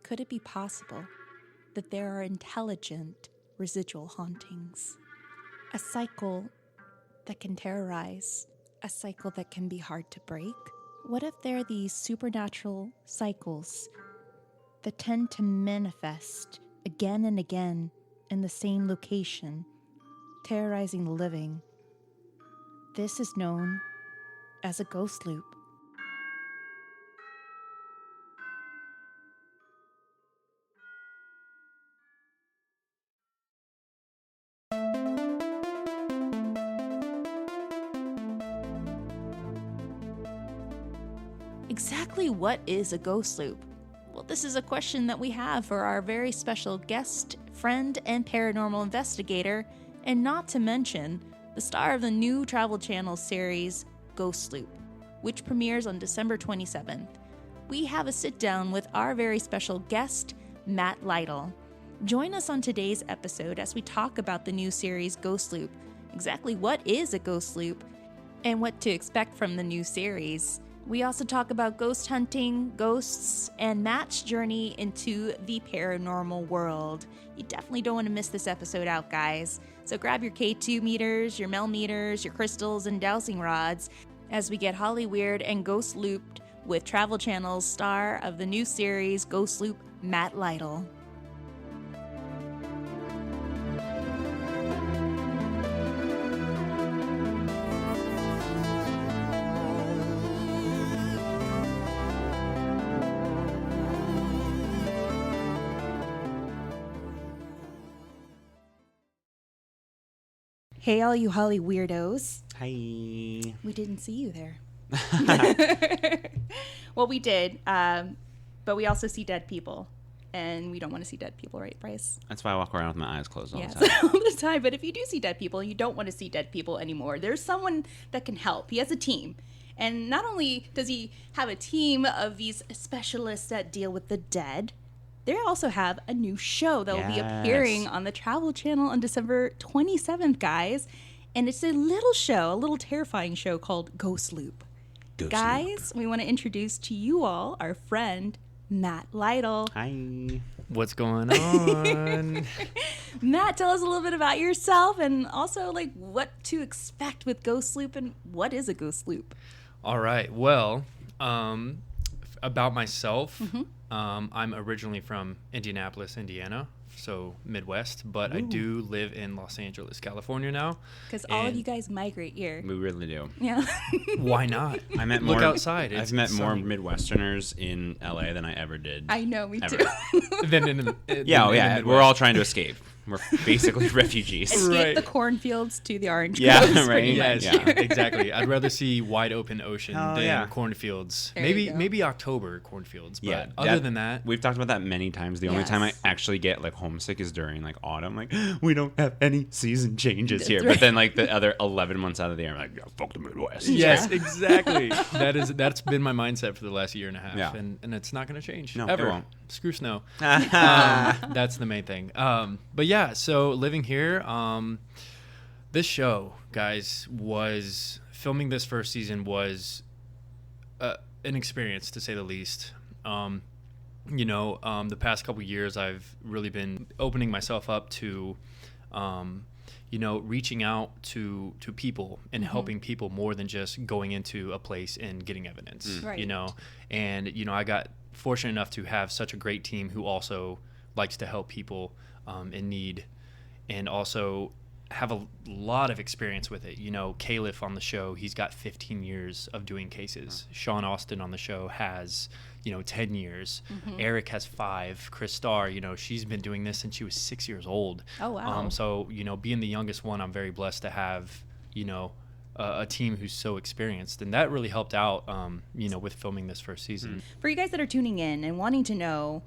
Could it be possible that there are intelligent residual hauntings? A cycle that can terrorize, a cycle that can be hard to break? What if there are these supernatural cycles that tend to manifest again and again in the same location, terrorizing the living? This is known as a ghost loop. Exactly what is a ghost loop? Well, this is a question that we have for our very special guest, friend, and paranormal investigator, and not to mention the star of the new Trvl Channel series, Ghost Loop, which premieres on December 27th. We have a sit-down with our very special guest, Matt Lytle. Join us on today's episode as we talk about the new series, Ghost Loop, exactly what is a ghost loop, and what to expect from the new series. We also talk about ghost hunting, ghosts, and Matt's journey into the paranormal world. You definitely don't want to miss this episode out, guys. So grab your K2 meters, your Mel meters, your crystals, and dowsing rods as we get Hollyweird and ghost looped with Trvl Channel's star of the new series, Ghost Loop, Matt Lytle. Hey, all you Hollyweirdos. Hi. We didn't see you there. Well, we did, but we also see dead people, and we don't want to see dead people, right, Bryce? That's why I walk around with my eyes closed all the Yeah, time. all the time. But if you do see dead people and you don't want to see dead people anymore, there's someone that can help. He has a team. And not only does he have a team of these specialists that deal with the dead, they also have a new show that will be appearing on the Trvl Channel on December 27th, guys. And it's a little show, a little terrifying show called Ghost Loop. Guys, we want to introduce to you all our friend, Matt Lytle. Hi. What's going on? Matt, tell us a little bit about yourself and also like what to expect with Ghost Loop and what is a ghost loop? All right. Well, about myself, I'm originally from Indianapolis, Indiana, so Midwest, but I do live in Los Angeles, California now. Because all of you guys migrate here. We really do. Yeah. Why not? I met Look more, outside. I've met more Midwesterners in LA than I ever did. I know, me ever. too. Yeah. We're all trying to escape. We're basically refugees. Escape the cornfields to the orange Yeah, groves, right. Yes, Yeah. exactly. I'd rather see wide open ocean than cornfields. There you go. Maybe October cornfields, but Yeah, other than that, we've talked about that many times. The only Yes. time I actually get like homesick is during like autumn. Like, we don't have any season changes here. right. But then like the other 11 months out of the year, I'm like, yeah, fuck the Midwest. yes, exactly. That's been my mindset for the last year and a half, Yeah. and it's not going to change No, ever. it won't. Screw snow. That's the main thing. But yeah, so living here, this show, guys, was filming this first season was an experience to say the least. The past couple years, I've really been opening myself up to, reaching out to people and helping people more than just going into a place and getting evidence, Right. And, I got fortunate enough to have such a great team who also likes to help people in need and also have a lot of experience with it. Califf on the show, he's got 15 years of doing cases. Sean Austin on the show has, 10 years. Eric has 5. Kris Star, she's been doing this since she was 6 years old. Oh, wow. So, being the youngest one, I'm very blessed to have, a team who's so experienced. And that really helped out, with filming this first season. For you guys that are tuning in and wanting to know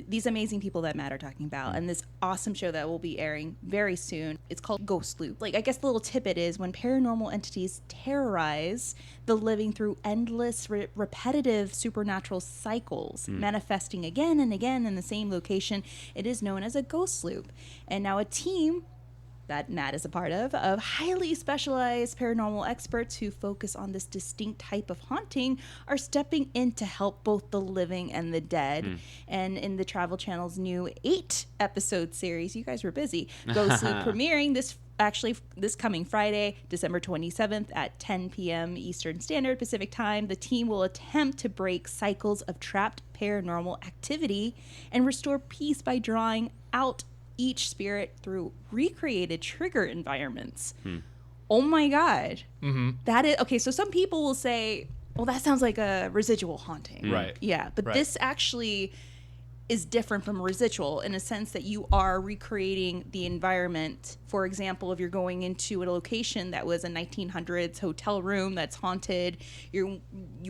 these amazing people that Matt are talking about and this awesome show that will be airing very soon, it's called Ghost Loop. Like, I guess the little tidbit is when paranormal entities terrorize the living through endless, repetitive supernatural cycles, manifesting again and again in the same location, it is known as a ghost loop. And now a team that Matt is a part of highly specialized paranormal experts who focus on this distinct type of haunting, are stepping in to help both the living and the dead. And in the Trvl Channel's new 8-episode series, you guys were busy, Ghost Loop, premiering this coming Friday, December 27th at 10 p.m. Eastern Standard Pacific Time, the team will attempt to break cycles of trapped paranormal activity and restore peace by drawing out each spirit through recreated trigger environments. Oh my God. That is okay. So some people will say, well, that sounds like a residual haunting. Right. Yeah. But this actually is different from a residual in a sense that you are recreating the environment. For example, if you're going into a location that was a 1900s hotel room that's haunted, you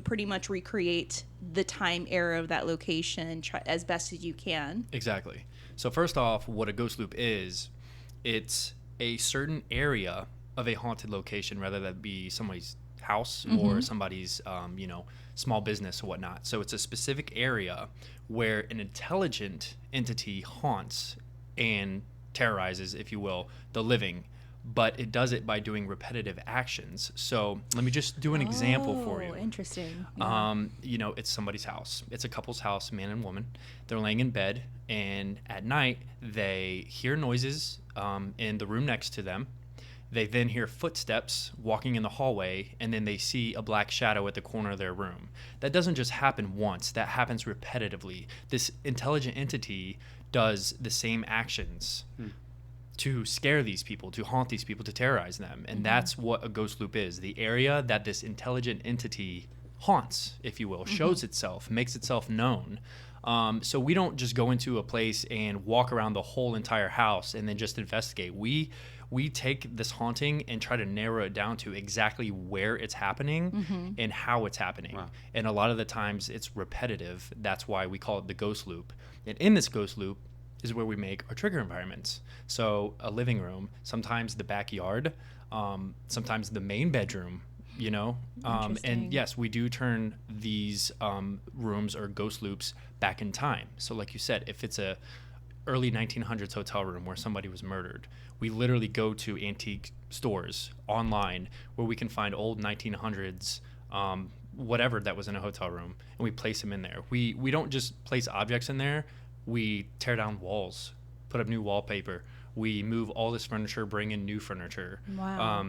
pretty much recreate the time era of that location as best as you can. Exactly. So first off, what a ghost loop is, it's a certain area of a haunted location, whether that be somebody's house or somebody's, small business or whatnot. So it's a specific area where an intelligent entity haunts and terrorizes, if you will, the living, but it does it by doing repetitive actions. So let me just do an example for you. Interesting. It's somebody's house. It's a couple's house, man and woman. They're laying in bed, and at night they hear noises in the room next to them. They then hear footsteps walking in the hallway, and then they see a black shadow at the corner of their room. That doesn't just happen once. That happens repetitively. This intelligent entity does the same actions to scare these people, to haunt these people, to terrorize them. And that's what a ghost loop is. The area that this intelligent entity haunts, if you will, shows itself, makes itself known. So we don't just go into a place and walk around the whole entire house and then just investigate. We take this haunting and try to narrow it down to exactly where it's happening and how it's happening. Wow. And a lot of the times it's repetitive. That's why we call it the ghost loop. And in this ghost loop is where we make our trigger environments. So a living room, sometimes the backyard, sometimes the main bedroom, and yes, we do turn these rooms or ghost loops back in time. So like you said, if it's a early 1900s hotel room where somebody was murdered, we literally go to antique stores online where we can find old 1900s whatever that was in a hotel room, and we place them in there. We don't just place objects in there. We tear down walls, put up new wallpaper. We move all this furniture, bring in new furniture. Wow.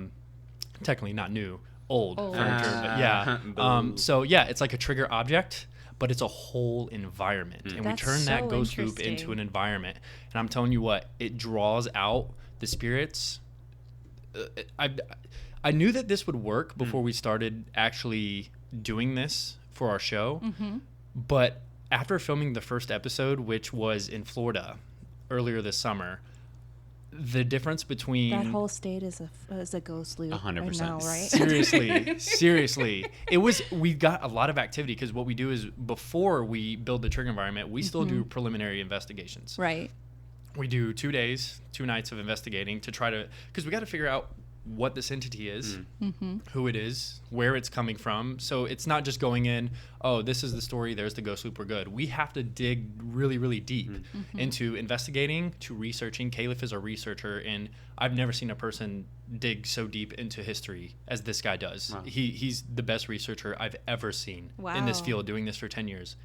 Technically not new, old furniture, but yeah. So yeah, it's like a trigger object, but it's a whole environment. And we turn that ghost loop into an environment. And I'm telling you what, it draws out the spirits. I knew that this would work before we started actually doing this for our show. But after filming the first episode, which was in Florida earlier this summer, the difference between that whole state is a ghost loop. 100%. I know, right? Seriously. We got a lot of activity because what we do is before we build the trigger environment, we still do preliminary investigations. Right. We do 2 days, 2 nights of investigating to try to, because we got to figure out what this entity is, who it is, where it's coming from. So it's not just going in, oh, this is the story, there's the ghost loop, we're good. We have to dig really, really deep into investigating, to researching. Califf is a researcher, and I've never seen a person dig so deep into history as this guy does. Wow. He's the best researcher I've ever seen in this field, doing this for 10 years,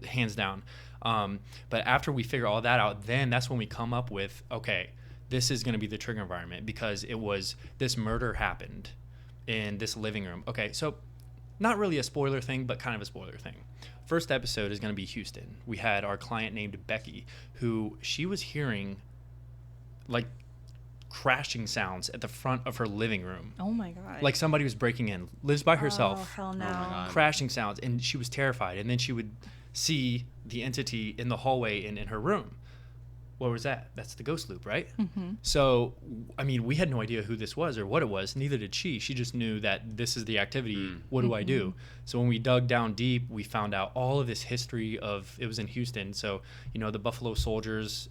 hands down. But after we figure all that out, then that's when we come up with, okay, this is going to be the trigger environment because it was this murder happened in this living room. Okay, so not really a spoiler thing, but kind of a spoiler thing. First episode is going to be Houston. We had our client named Becky, who she was hearing like crashing sounds at the front of her living room. Oh my God. Like somebody was breaking in, lives by herself. Oh, hell no. Oh crashing sounds, and she was terrified. And then she would see the entity in the hallway and in her room. What was that? That's the ghost loop, right? So, I mean, we had no idea who this was or what it was. Neither did she. She just knew that this is the activity. What do I do? So when we dug down deep, we found out all of this history of, it was in Houston. So, the Buffalo Soldiers,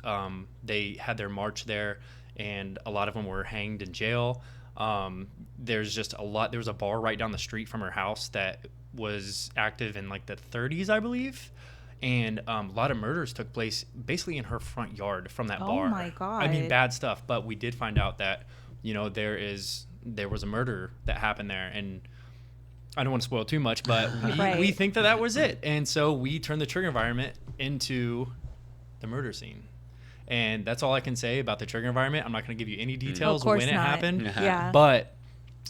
they had their march there, and a lot of them were hanged in jail. There's just a lot. There was a bar right down the street from her house that was active in like the 30s, I believe. And a lot of murders took place basically in her front yard from that bar. Oh my God. I mean, bad stuff. But we did find out that, there was a murder that happened there. And I don't want to spoil too much, but we think that was it. And so we turned the trigger environment into the murder scene. And that's all I can say about the trigger environment. I'm not going to give you any details when it happened. Yeah. But,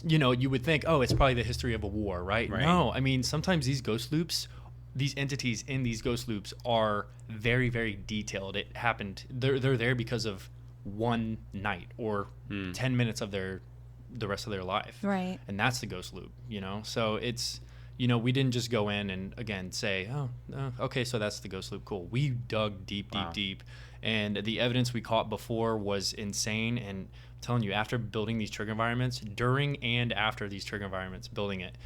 you would think, it's probably the history of a war, right? No, I mean, sometimes these ghost loops, these entities in these ghost loops are very, very detailed. It happened. They're there because of one night or 10 minutes of the rest of their life. Right. And that's the ghost loop, So it's, we didn't just go in and, again, say, okay, so that's the ghost loop. Cool. We dug deep. And the evidence we caught before was insane. And I'm telling you, after building these trigger environments, during and after these trigger environments, building it,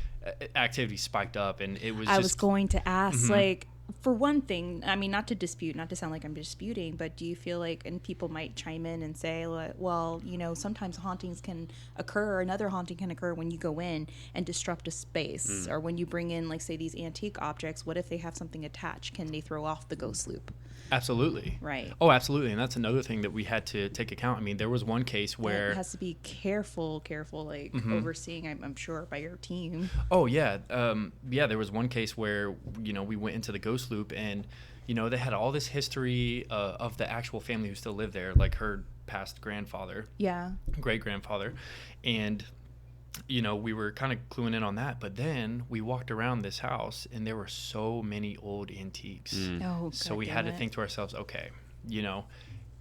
activity spiked up. And it was I was going to ask, for one thing, I mean, not to sound like I'm disputing, but do you feel like, and people might chime in and say, well, sometimes hauntings can occur, or another haunting can occur when you go in and disrupt a space, or when you bring in, like, say, these antique objects. What if they have something attached? Can they throw off the ghost loop? Absolutely. Right. Oh, absolutely. And that's another thing that we had to take account. I mean, there was one case where... It has to be careful, like, overseeing, I'm sure, by your team. Oh, yeah. There was one case where, we went into the ghost loop and, they had all this history of the actual family who still lived there, like her past grandfather. Yeah. Great-grandfather. And... we were kind of cluing in on that, but then we walked around this house and there were so many old antiques. So we had to think to ourselves, okay,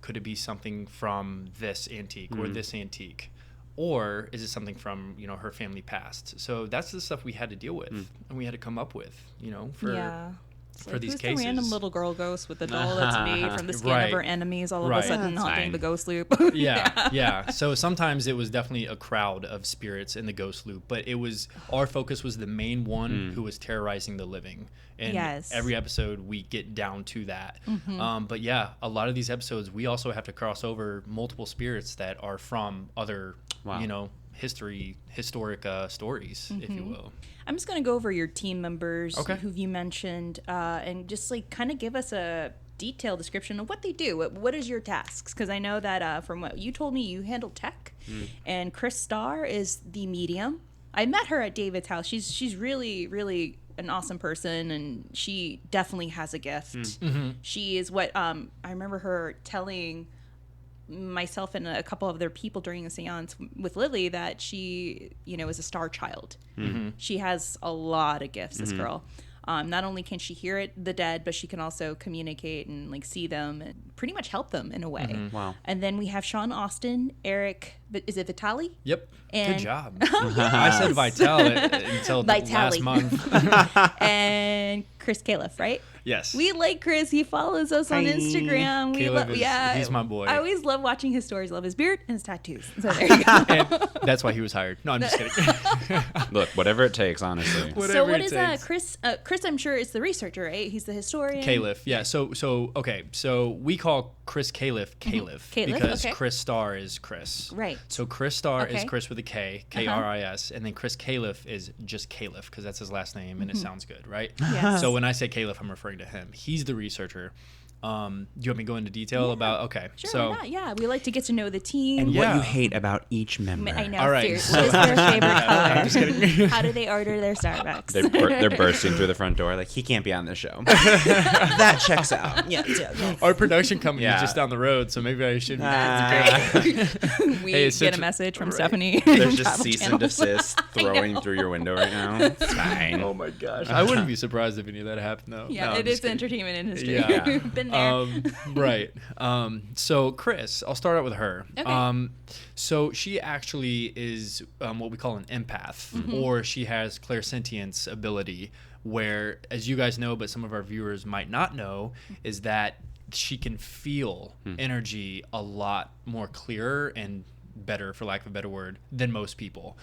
could it be something from this antique or this antique? Or is it something from, her family past? So that's the stuff we had to deal with and we had to come up with, for these who's cases. The random little girl ghost with the doll that's made from the skin of her enemies all of a sudden haunting the ghost loop. Yeah. So sometimes it was definitely a crowd of spirits in the ghost loop, but our focus was the main one who was terrorizing the living. And every episode we get down to that. But yeah, a lot of these episodes we also have to cross over multiple spirits that are from other, historic stories, if you will. I'm just going to go over your team members who you mentioned and just like kind of give us a detailed description of what they do. What is your tasks? Because I know that from what you told me, you handle tech and Kris Star is the medium. I met her at David's house. She's really, really an awesome person, and she definitely has a gift. She is what I remember her telling myself and a couple of other people during the seance with Lily that she, is a star child. She has a lot of gifts, this girl. Not only can she hear the dead, but she can also communicate and like see them and pretty much help them in a way. Wow. And then we have Sean Austin, Eric, is it Vitale? Yep. And, good job. I said Vitale until last month. And Chris Califf, right? Yes. We like Chris. He follows us on Instagram. He's my boy. I always love watching his stories. Love his beard and his tattoos. So there you go. And that's why he was hired. No, I'm just kidding. Look, whatever it takes, honestly. So what is Chris? Chris, I'm sure, is the researcher, right? He's the historian. Califf, yeah. So we call Chris Califf because Kris Star is Chris. Right. So Kris Star is Chris with a K, K-R-I-S, and then Chris Califf is just Califf because that's his last name and it sounds good, right? Yes. So when I say Califf, I'm referring to him. He's the researcher. Do you want me to go into detail about? Okay, sure, so why not? Yeah, we like to get to know the team and what you hate about each member. I know. All right. What is their favorite color? I'm just kidding. How do they order their Starbucks? They're bursting through the front door like he can't be on this show. That checks out. Yeah. Our production company is just down the road, so maybe I should. We get a message from Stephanie. There's just cease and desist throwing through your window right now. It's fine. Oh my gosh! I wouldn't be surprised if any of that happened though. Yeah, it is the entertainment industry. Yeah. Been there. Right. So Kris, I'll start out with her. Okay. So she actually is what we call an empath, or she has clairsentience ability, where, as you guys know, but some of our viewers might not know, is that she can feel energy a lot more clearer and better, for lack of a better word, than most people.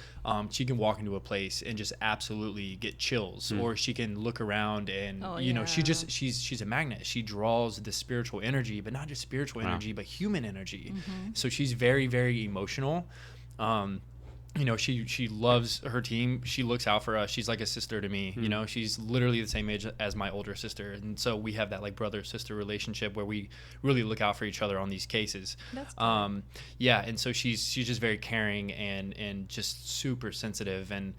She can walk into a place and just absolutely get chills, or she can look around and she's a magnet. She draws the spiritual energy, but not just spiritual energy, but human energy. So she's very, very emotional. you know, she loves her team. She looks out for us. She's like a sister to me. You know, she's literally the same age as my older sister, and so we have that like brother-sister relationship where we really look out for each other on these cases. That's good. Yeah, and so she's just very caring and just super sensitive. And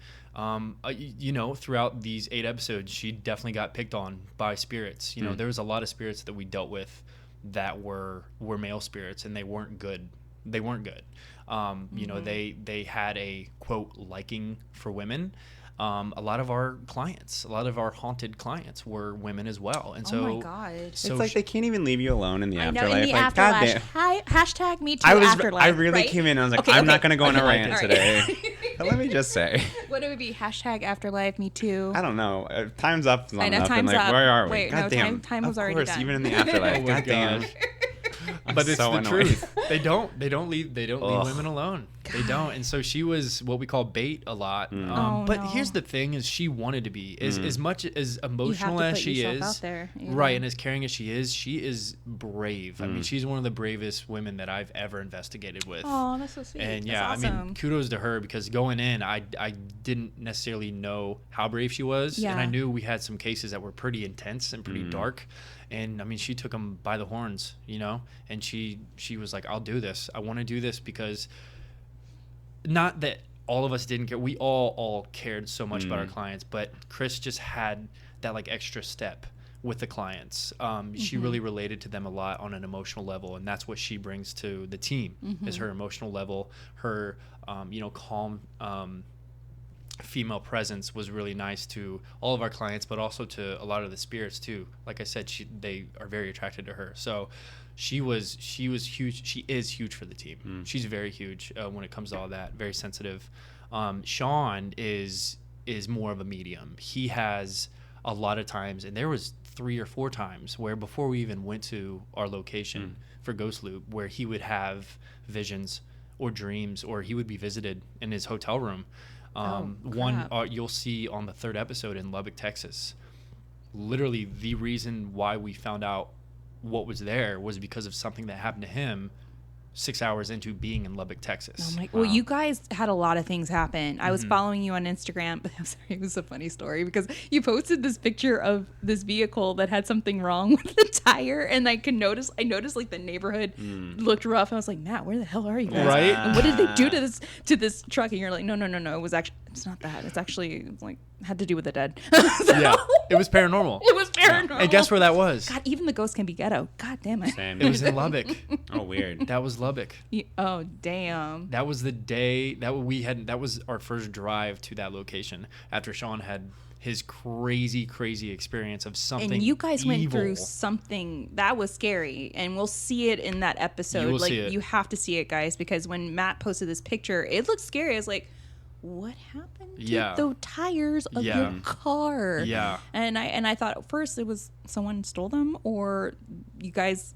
you know, throughout these 8 episodes, she definitely got picked on by spirits. You know, there was a lot of spirits that we dealt with that were male spirits, and they weren't good. They weren't good. You know, they had a quote liking for women. A lot of our clients, a lot of our haunted clients were women as well. And so, oh my God. So it's like they can't even leave you alone in the I know, afterlife. in the like, afterlife. Hashtag me too I afterlife. really right? came in and I was like, Okay, I'm okay, not going to go on a okay, rant all right. today. But let me just say. What it would be? Hashtag afterlife, me too. I don't know. Time's up. I know, up, time's and like, up. where are we? Wait, God no, damn. time was of already course, done. even in the afterlife. Oh my God damn. gosh. But it's so the annoying. truth. They don't leave women alone. They God. don't. And so she was what we call bait a lot. Oh, but no. here's the thing: is she wanted to be as much as emotional you have to as put she yourself is, out there, you right, know? and as caring as she is brave. I mean, she's one of the bravest women that I've ever investigated with. Oh, that's so sweet. And That's yeah, awesome. I mean, kudos to her, because going in, I didn't necessarily know how brave she was, and Yeah. I knew we had some cases that were pretty intense and pretty dark, and I mean, she took them by the horns, you know, and she was like, I'll do this. I want to do this because not that all of us didn't care. We all cared so much about our clients, but Kris just had that like extra step with the clients. She really related to them a lot on an emotional level, and that's what she brings to the team is her emotional level. Her you know, calm female presence was really nice to all of our clients, but also to a lot of the spirits too. Like I said, they are very attracted to her. So she was huge. She is huge for the team. She's very huge when it comes to all that. Very sensitive. Sean is more of a medium. He has a lot of times, and there was 3 or 4 times where before we even went to our location for Ghost Loop, where he would have visions or dreams, or he would be visited in his hotel room. One you'll see on the 3rd episode in Lubbock, Texas. Literally, the reason why we found out what was there was because of something that happened to him 6 hours into being in Lubbock, Texas. Oh my, well, you guys had a lot of things happen. I was following you on Instagram, but I'm sorry, it was a funny story because you posted this picture of this vehicle that had something wrong with the tire, and I noticed like the neighborhood looked rough. I was like, Matt, where the hell are you guys? Right? And what did they do to this truck? And you're like, no, it was actually, it's not that. It's actually like had to do with the dead. Yeah, it was paranormal. It was paranormal. And guess where that was? God, even the ghosts can be ghetto. God damn it. Same. It was in Lubbock. Oh, weird. That was Lubbock. Oh damn. That was the day that was our first drive to that location after Sean had his crazy experience of something. And you guys went evil. through something that was scary, and we'll see it in that episode. You will like see it. You have to see it, guys, because when Matt posted this picture, it looked scary. I was like, what happened to the tires of your car? Yeah. And I thought at first it was someone stole them, or you guys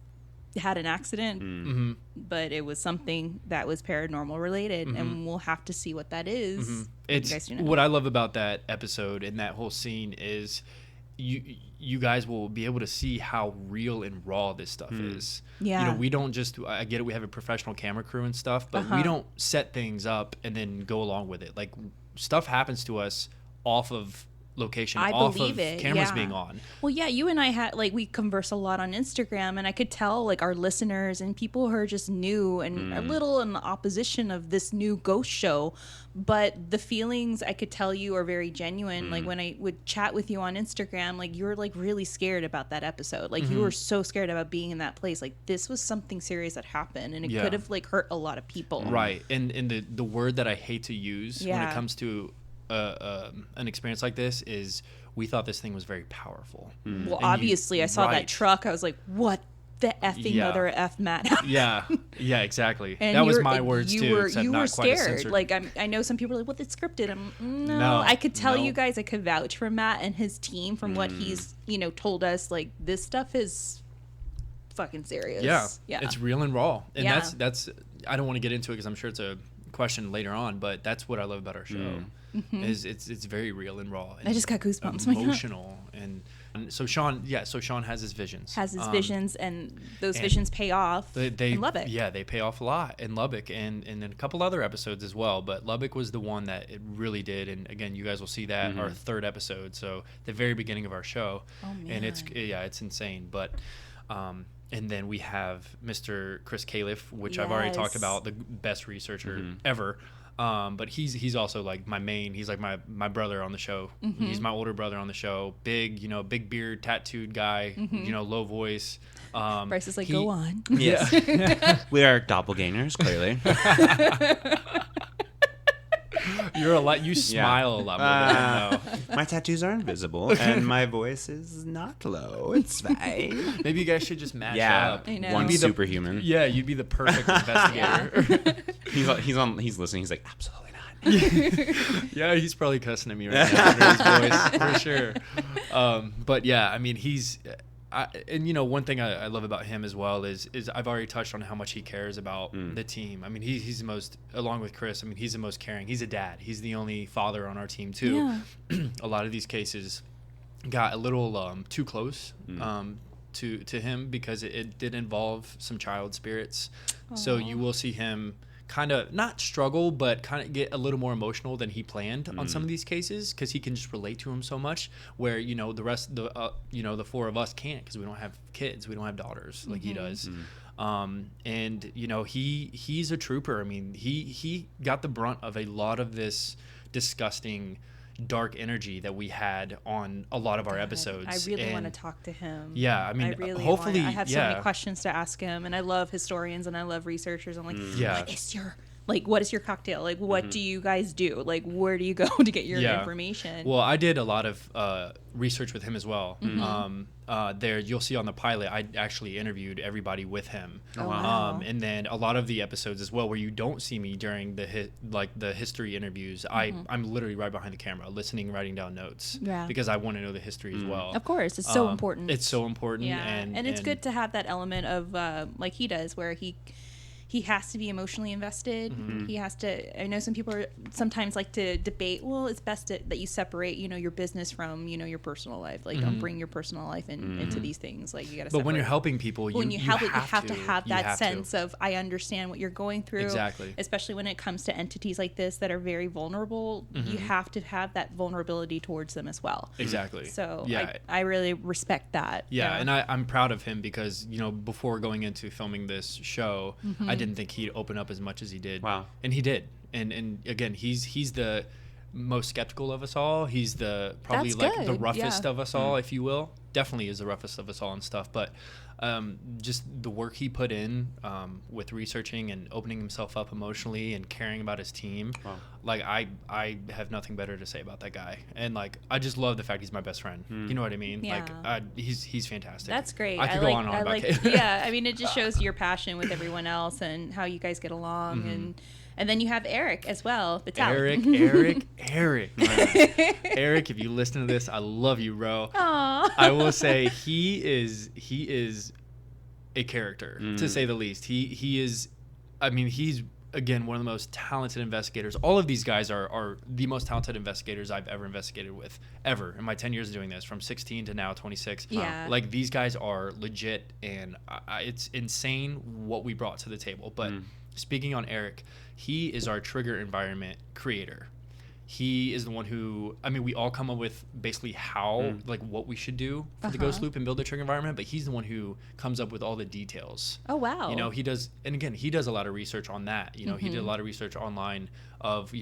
had an accident, but it was something that was paranormal related, and we'll have to see what that is. It's you guys do know. what I love about that episode and that whole scene is you guys will be able to see how real and raw this stuff is. Yeah. You know, we don't just, I get it, we have a professional camera crew and stuff, but we don't set things up and then go along with it. Like, stuff happens to us off of location, I off believe of it, cameras yeah. being on. Well, yeah, you and I had, like, we converse a lot on Instagram, and I could tell, like, our listeners and people who are just new and a little in the opposition of this new ghost show, but the feelings I could tell you are very genuine. Like, when I would chat with you on Instagram, like, you were, like, really scared about that episode. Like, you were so scared about being in that place. Like, this was something serious that happened, and it could have, like, hurt a lot of people. Right. And the word that I hate to use when it Yeah. comes to an experience like this is we thought this thing was very powerful. Well, obviously, I saw that right. truck. I was like, what the effing Yeah. mother F, Matt? Yeah, exactly. And that was you're- my words you too. Were, except you not were quite as scared. censored. Like I know some people are like, "Well, it's scripted." No. No, I could tell no. you guys. I could vouch for Matt and his team from what he's told us. Like, this stuff is fucking serious. yeah, yeah. it's real and raw, and Yeah. that's. I don't want to get into it because I'm sure it's a question later on, but that's what I love about our show. Is it's very real and raw. And I just got goosebumps. Emotional and so Sean has his visions. Visions, and those visions pay off in Lubbock. Yeah, they pay off a lot in Lubbock and in a couple other episodes as well. But Lubbock was the one that it really did. And again, you guys will see that our third episode. So the very beginning of our show. Oh man. And it's insane. But and then we have Mr. Chris Califf, which I've already talked about, the best researcher ever. But he's also like he's like my brother on the show. He's my older brother on the show. Big, big beard, tattooed guy, low voice. Bryce is like, go on. Yes. We are doppelgangers, clearly. You smile a lot more than I know. My tattoos are invisible and my voice is not low. It's fine. Maybe you guys should just match up. I know. One superhuman. You'd be the perfect investigator. He's listening. He's like, absolutely not. Yeah, he's probably cussing at me right now under his voice for sure. But yeah, I mean, one thing I love about him as well is I've already touched on how much he cares about the team. I mean, he's the most, along with Chris, I mean, he's the most caring. He's a dad. He's the only father on our team too. Yeah. A lot of these cases got a little too close to him because it did involve some child spirits. Aww. So you will see him kind of not struggle, but kind of get a little more emotional than he planned on some of these cases because he can just relate to him so much. Where the rest, the four of us can't because we don't have kids, we don't have daughters like he does. And he's a trooper. I mean, he got the brunt of a lot of this disgusting, dark energy that we had on a lot of our episodes. I really want to talk to him. Yeah, I mean, hopefully I have so many questions to ask him, and I love historians and I love researchers. I'm like, what is your cocktail? Like, what do you guys do? Like, where do you go to get your information? Well, I did a lot of research with him as well. There, you'll see on the pilot, I actually interviewed everybody with him. Oh, wow. And then a lot of the episodes as well, where you don't see me during the history interviews. I'm literally right behind the camera, listening, writing down notes, because I want to know the history as well. Of course, it's so important. It's so important. Yeah, and it's good to have that element of like he does, where he has to be emotionally invested. He has to. I know some people sometimes like to debate. Well, it's best that you separate, your business from, your personal life. Like, don't bring your personal life into these things. Like, you got to. But when you're helping people, you have to have that sense of I understand what you're going through. Exactly. Especially when it comes to entities like this that are very vulnerable. You have to have that vulnerability towards them as well. Exactly. So I really respect that. Yeah, and I'm proud of him because before going into filming this show, I didn't think he'd open up as much as he did. Wow. And he did. And again, he's the most skeptical of us all. He's the probably the roughest of us all, if you will. Definitely is the roughest of us all and stuff. But just the work he put in with researching and opening himself up emotionally and caring about his team. Wow. Like I have nothing better to say about that guy. And like I just love the fact he's my best friend. You know what I mean? Yeah. Like he's fantastic. That's great. I could go on about Kate. Yeah, I mean it just shows your passion with everyone else and how you guys get along and then you have Eric as well. Vitale. Eric. Eric, if you listen to this, I love you, bro. Aww. I will say he is a character, to say the least. He is, I mean, he's, again, one of the most talented investigators. All of these guys are the most talented investigators I've ever investigated with, ever, in my 10 years of doing this, from 16 to now 26. Yeah. Like, these guys are legit, and it's insane what we brought to the table. But speaking on Eric, he is our trigger environment creator. He is the one who, I mean, we all come up with basically how, like, what we should do for the ghost loop and build a trigger environment, but he's the one who comes up with all the details. Oh, wow. He does, and again, he does a lot of research on that. He did a lot of research online of,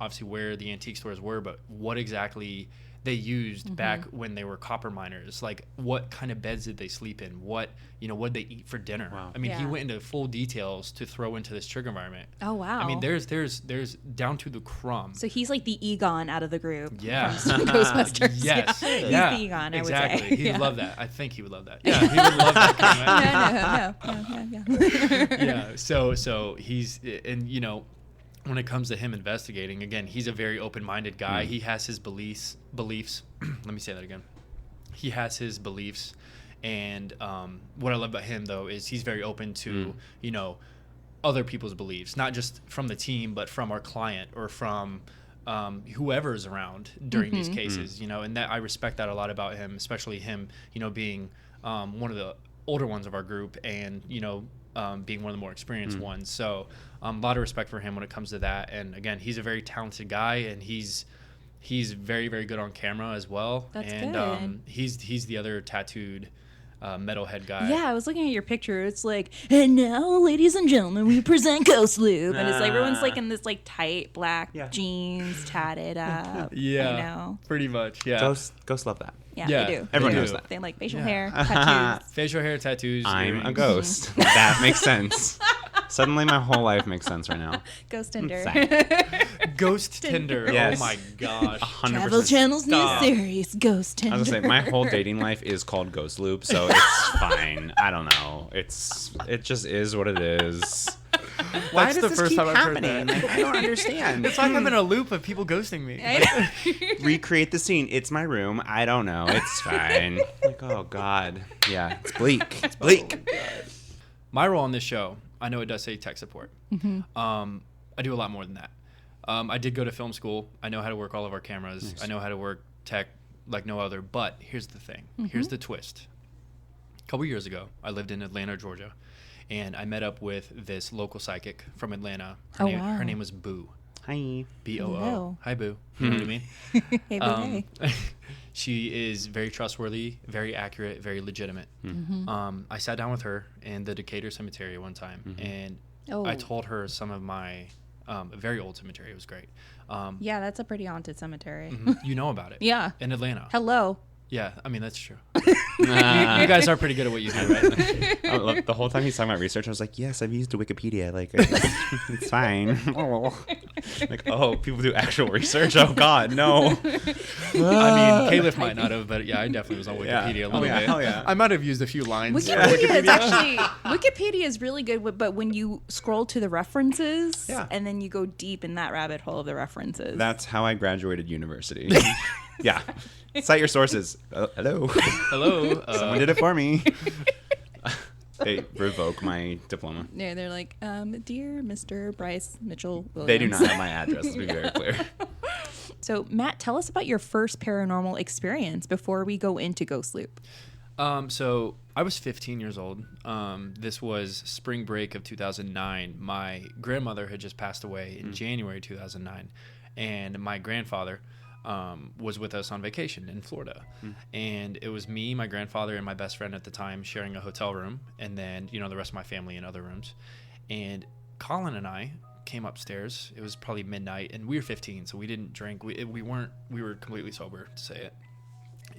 obviously where the antique stores were, but what exactly they used back when they were copper miners. Like, what kind of beds did they sleep in? What did they eat for dinner? Wow. I mean, he went into full details to throw into this trigger environment. Oh, wow. I mean, there's down to the crumb. So he's like the Egon out of the group. Yeah. From Ghostbusters. Yes. Yeah. He's the Egon, exactly. I would say. He'd love that. I think he would love that. Yeah, he would love that comment. No. Yeah. So he's, and when it comes to him investigating, again, he's a very open-minded guy. He has his beliefs. Let me say that again. He has his beliefs, and what I love about him, though, is he's very open to, other people's beliefs, not just from the team, but from our client or from whoever's around during these cases, you know, and that I respect that a lot about him, especially him, you know, being one of the older ones of our group and, you know, being one of the more experienced ones. So a lot of respect for him when it comes to that. And again, he's a very talented guy, and he's very, very good on camera as well. That's and good. He's the other tattooed metalhead guy. Yeah, I was looking at your picture. It's like, and now, ladies and gentlemen, we present Ghost Loop. And it's like, everyone's like in this like tight black jeans, tatted up. Yeah, you know? pretty much. Yeah, Ghosts love that. Yeah, Yeah, they do. Everyone They knows do. that. They like facial hair, tattoos. facial hair, tattoos. I'm earrings. a ghost. That makes sense. Suddenly my whole life makes sense right now. Ghost Tinder. Ghost Tinder. Yes. Oh my gosh. 100%. Trvl Channel's new Stop. series, Ghost Tinder. I was gonna say, my whole dating life is called Ghost Loop, so it's fine. I don't know. It just is what it is. Why That's does the this first keep time I've heard happening? that. Like, I don't understand. It's like I'm in a loop of people ghosting me. Recreate the scene. It's my room. I don't know. It's fine. Like, oh God. Yeah, it's bleak. It's bleak. My role on this show, I know it does say tech support. I do a lot more than that. I did go to film school. I know how to work all of our cameras. Nice. I know how to work tech like no other. But here's the thing. Here's the twist. A couple years ago, I lived in Atlanta, Georgia, and I met up with this local psychic from Atlanta. Oh, wow. Her name was Boo. Hi. B-O-O. Hello. Hi, Boo. You know what I mean? Hey, boo, hey. She is very trustworthy, very accurate, very legitimate. I sat down with her in the Decatur Cemetery one time, and Oh. I told her some of my a very old cemetery. It was great. Yeah, that's a pretty haunted cemetery. You know about it. Yeah. In Atlanta. Hello. Yeah, I mean, that's true. You guys are pretty good at what you do, right? The whole time he's talking about research, I was like, yes, I've used Wikipedia. Like, it's fine. Oh. Like, oh, people do actual research? Oh, God, no. I mean, Califf might not have, but yeah, I definitely was on Wikipedia Yeah. a little Oh, yeah, bit. hell yeah. I might have used a few lines. Wikipedia is actually Wikipedia is really good, but when you scroll to the references, Yeah. and then you go deep in that rabbit hole of the references. That's how I graduated university. Yeah. Cite your sources. Hello. Hello. Someone did it for me. They revoke my diploma. Yeah, they're like, dear Mr. Bryce Mitchell Williams. They do not have my address, to be very clear. So, Matt, tell us about your first paranormal experience before we go into Ghost Loop. So I was 15 years old. This was spring break of 2009. My grandmother had just passed away in January 2009, and my grandfather was with us on vacation in Florida. And it was me, my grandfather, and my best friend at the time sharing a hotel room, and then, you know, the rest of my family in other rooms. And Colin and I came upstairs. It was probably midnight, and we were 15, so we didn't drink. We were completely sober, to say it.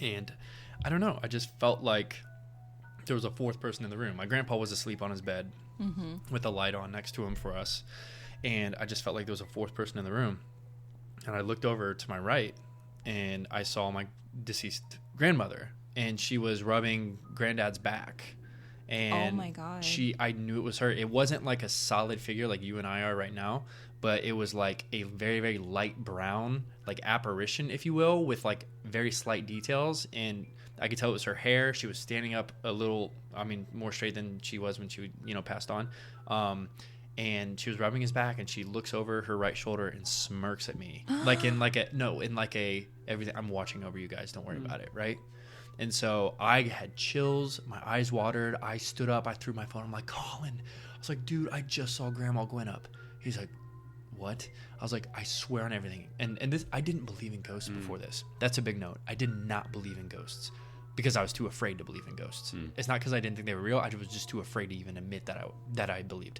And I don't know, I just felt like there was a fourth person in the room. My grandpa was asleep on his bed with a light on next to him for us, and I just felt like there was a fourth person in the room. And I looked over to my right, and I saw my deceased grandmother, and she was rubbing Granddad's back. And Oh my God. I knew it was her. It wasn't like a solid figure like you and I are right now, but it was like a very, very light brown, like apparition, if you will, with like very slight details. And I could tell it was her hair. She was standing up a little, I mean, more straight than she was when she, you know, passed on. And she was rubbing his back, and she looks over her right shoulder and smirks at me, in everything. I'm watching over you guys. Don't worry about it, right? And so I had chills. My eyes watered. I stood up. I threw my phone. I'm like, Colin. I was like, dude, I just saw Grandma Gwen up. He's like, what? I was like, I swear on everything. And this, I didn't believe in ghosts before this. That's a big note. I did not believe in ghosts because I was too afraid to believe in ghosts. It's not because I didn't think they were real. I was just too afraid to even admit that I believed.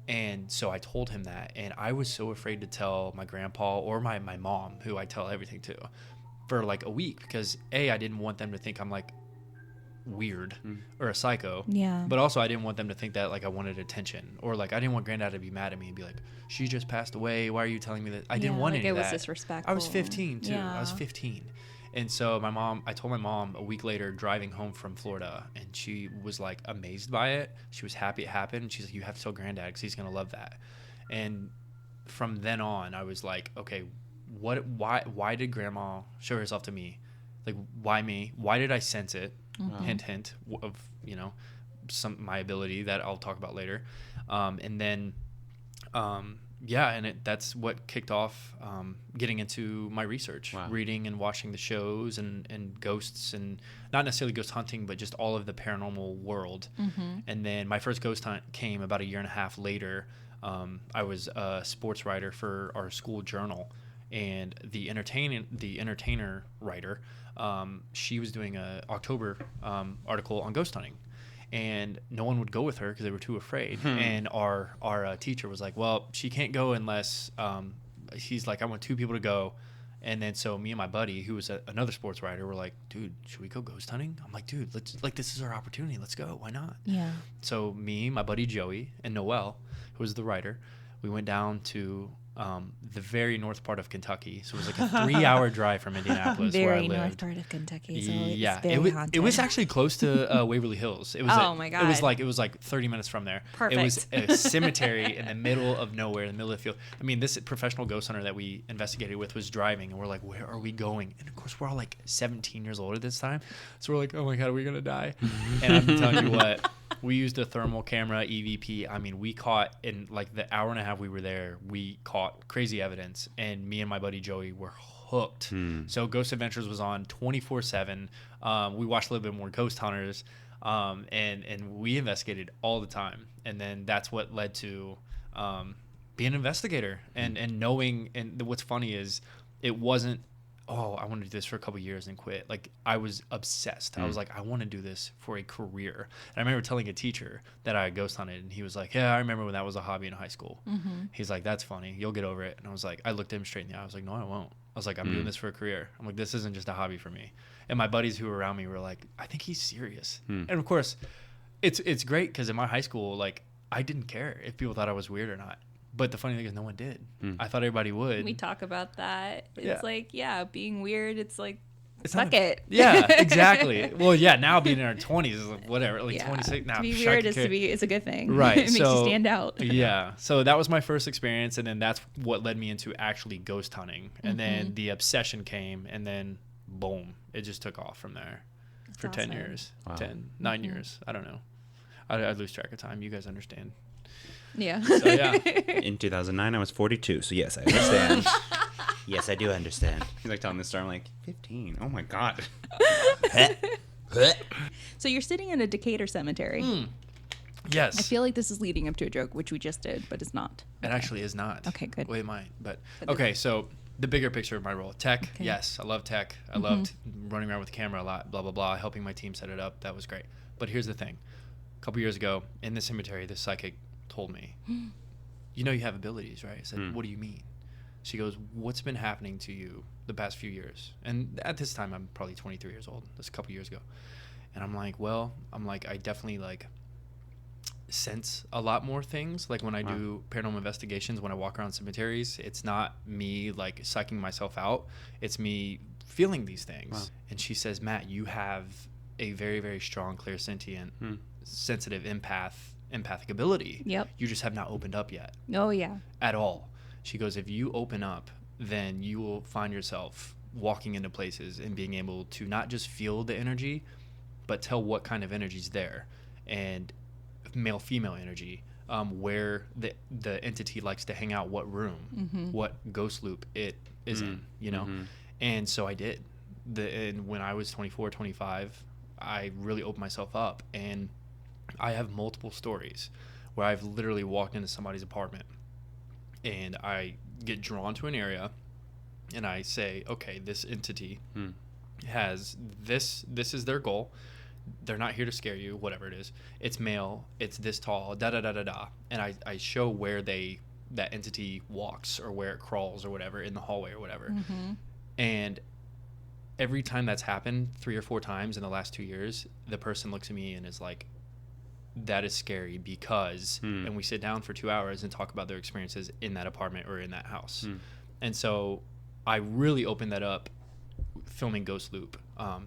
And so I told him that, and I was so afraid to tell my grandpa or my mom, who I tell everything to, for like a week, because I didn't want them to think I'm like weird or a psycho. Yeah. But also I didn't want them to think that like I wanted attention, or like I didn't want Granddad to be mad at me and be like, she just passed away. Why are you telling me that? I didn't want like any it of was that. disrespectful. I was 15 too. Yeah. I was 15. And so I told my mom a week later driving home from Florida, and she was like amazed by it. She was happy it happened. She's like, you have to tell Granddad because he's going to love that. And from then on, I was like, okay, why did Grandma show herself to me? Like, why me? Why did I sense it? Hint, hint of, you know, my ability that I'll talk about later. And then, that's what kicked off getting into my research, reading and watching the shows and ghosts, and not necessarily ghost hunting, but just all of the paranormal world. And then my first ghost hunt came about a year and a half later. I was a sports writer for our school journal, and the entertainer writer, she was doing a October article on ghost hunting. And no one would go with her because they were too afraid. And our teacher was like, well, she can't go unless he's like, I want 2 people to go. And then so me and my buddy, who was another sports writer, were like, dude, should we go ghost hunting? I'm like, dude, this is our opportunity. Let's go. Why not? Yeah. So me, my buddy Joey, and Noel, who was the writer, we went down to the very north part of Kentucky. So it was like a 3-hour drive from Indianapolis, where I lived. Very north part of Kentucky. So yeah, it was actually close to Waverly Hills. It was my God. It was like 30 minutes from there. Perfect. It was a cemetery in the middle of nowhere, in the middle of the field. I mean, this professional ghost hunter that we investigated with was driving, and we're like, where are we going? And of course, we're all like 17 years old at this time. So we're like, oh my God, are we gonna die? And I'm telling you what. We used a thermal camera, EVP. I mean, we caught, in like the hour and a half we were there, we caught crazy evidence. And me and my buddy Joey were hooked. So Ghost Adventures was on 24/7. We watched a little bit more Ghost Hunters, and we investigated all the time. And then that's what led to being an investigator and knowing. And what's funny is it wasn't, oh, I want to do this for a couple of years and quit. Like, I was obsessed. I was like, I want to do this for a career. And I remember telling a teacher that I ghost hunted, and he was like, yeah, I remember when that was a hobby in high school. He's like, that's funny. You'll get over it. And I was like, I looked at him straight in the eye. I was like, no, I won't. I was like, I'm doing this for a career. I'm like, this isn't just a hobby for me. And my buddies who were around me were like, I think he's serious. And of course, it's great because in my high school, like, I didn't care if people thought I was weird or not. But the funny thing is, no one did. I thought everybody would. We talk about that. It's like, being weird. It's like, fuck it. Yeah, exactly. Well, yeah, now being in our 20s is like, whatever. Like 26 now. To be weird is a good thing. Right. It makes you stand out. Yeah. So that was my first experience. And then that's what led me into actually ghost hunting. And then the obsession came. And then, boom, it just took off from there. That's for awesome. 10 years. Wow. 9 years. I don't know. I lose track of time. You guys understand. Yeah. So, yeah. In 2009, I was 42, so yes, I understand. Yes, I do understand. He's like telling this story, I'm like, 15? Oh my God. So you're sitting in a Decatur cemetery. Yes. I feel like this is leading up to a joke, which we just did, but it's not. It actually is not. Okay, good. Well, it might, but okay, so the bigger picture of my role. Tech, yes, I love tech. I loved running around with the camera a lot, blah, blah, blah, helping my team set it up. That was great. But here's the thing. A couple years ago, in the cemetery, this psychic told me, you know you have abilities, right? I said, what do you mean? She goes, what's been happening to you the past few years? And at this time, I'm probably 23 years old. That's a couple years ago. And I'm like, I definitely like sense a lot more things. Like when I do paranormal investigations, when I walk around cemeteries, it's not me like psyching myself out. It's me feeling these things. Wow. And she says, Matt, you have a very, very strong, clairsentient, sensitive empathic ability. Yep. You just have not opened up yet. Oh, yeah. At all. She goes, if you open up, then you will find yourself walking into places and being able to not just feel the energy, but tell what kind of energy is there. And male-female energy, where the entity likes to hang out, what room, what ghost loop it is in, you know? And so I did. And when I was 24, 25, I really opened myself up. And I have multiple stories where I've literally walked into somebody's apartment and I get drawn to an area and I say, okay, this entity has this is their goal. They're not here to scare you, whatever it is. It's male, it's this tall, da-da-da-da-da. And I show where that entity walks or where it crawls or whatever in the hallway or whatever. And every time that's happened 3 or 4 times in the last 2 years, the person looks at me and is like, that is scary because, and we sit down for 2 hours and talk about their experiences in that apartment or in that house. And so I really opened that up filming Ghost Loop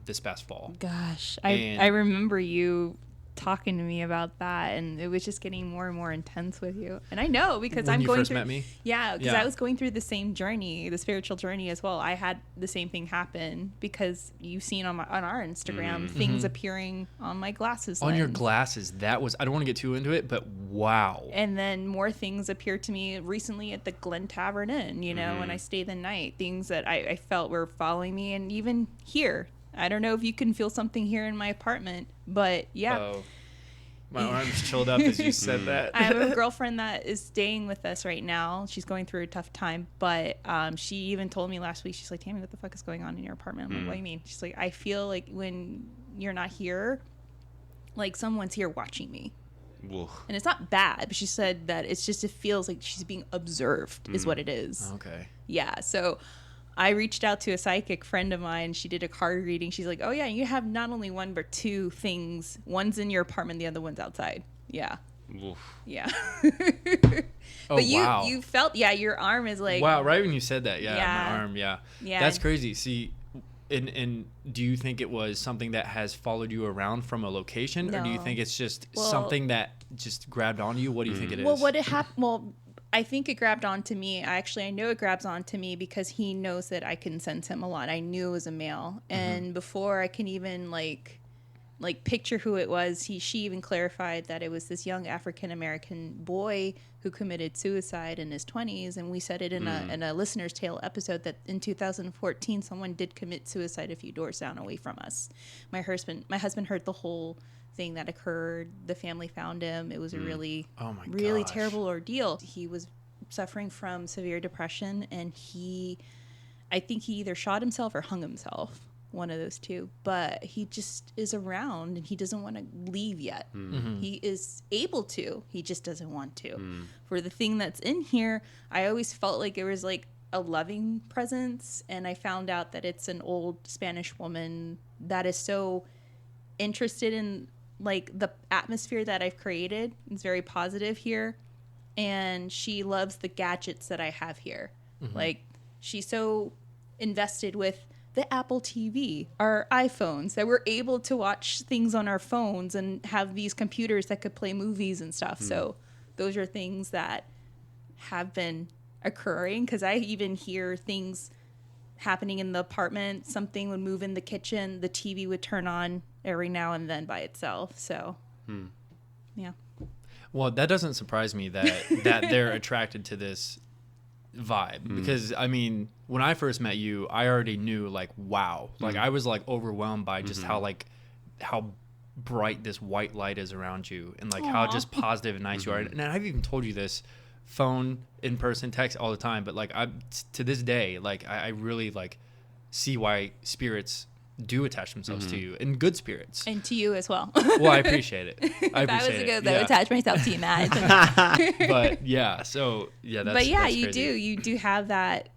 this past fall. Gosh, I remember you talking to me about that, and it was just getting more and more intense with you. And I know because When I'm you going first through met me? Yeah, because Yeah. I was going through the same journey, the spiritual journey as well. I had the same thing happen because you've seen on our Instagram things appearing on my glasses On your lens. glasses, that was, I don't want to get too into it, but wow. And then more things appeared to me recently at the Glen Tavern Inn, you know, when I stayed the night. Things that I felt were following me. And even here, I don't know if you can feel something here in my apartment, but yeah. Oh. My arms chilled up as you said that. I have a girlfriend that is staying with us right now. She's going through a tough time, but she even told me last week, she's like, Tammy, what the fuck is going on in your apartment? I'm like, what do you mean? She's like, I feel like when you're not here, like someone's here watching me. Whoa. And it's not bad, but she said that it's just, it feels like she's being observed is what it is. Okay. Yeah. So I reached out to a psychic friend of mine. She did a card reading. She's like, oh yeah, you have not only one, but two things. One's in your apartment, the other one's outside. Yeah. Oof. Yeah. Oh, But wow. you felt, yeah, your arm is like, Wow, right when you said that, yeah, Yeah. my arm, yeah. Yeah. That's crazy. See, and do you think it was something that has followed you around from a location, or do you No. think it's just Well- something that just grabbed onto you? What do you think it is? well, what it happened, well, I think it grabbed onto me. I know it grabs onto me because he knows that I can sense him a lot. I knew it was a male. And before I can even like picture who it was, she even clarified that it was this young African-American boy who committed suicide in his 20s. And we said it in a Listener's Tale episode that in 2014, someone did commit suicide a few doors down away from us. My husband heard the whole thing that occurred. The family found him. It was a really, Oh my really gosh. terrible ordeal. He was suffering from severe depression, and I think he either shot himself or hung himself, one of those two. But he just is around, and he doesn't want to leave yet. He is able to, he just doesn't want to. For the thing that's in here, I always felt like it was like a loving presence, and I found out that it's an old Spanish woman that is so interested in like the atmosphere that I've created. It's very positive here, and she loves the gadgets that I have here. Like, she's so invested with the Apple TV, our iPhones, that we're able to watch things on our phones and have these computers that could play movies and stuff. So those are things that have been occurring, because I even hear things happening in the apartment. Something would move in the kitchen, the TV would turn on every now and then by itself. So yeah. Well, that doesn't surprise me that they're attracted to this vibe, because I mean, when I first met you, I already knew, like, wow, like I was like overwhelmed by just how bright this white light is around you, and like how just positive and nice you are. And I've even told you this, phone, in person, text, all the time, but like to this day, like I really like see why spirits do attach themselves to you, and good spirits. And to you as well. Well, I appreciate it. I If I was appreciate a it. ghost, I would Yeah. attach myself to you, Matt. But yeah, so yeah, that's, But yeah, that's you crazy. do. You do have that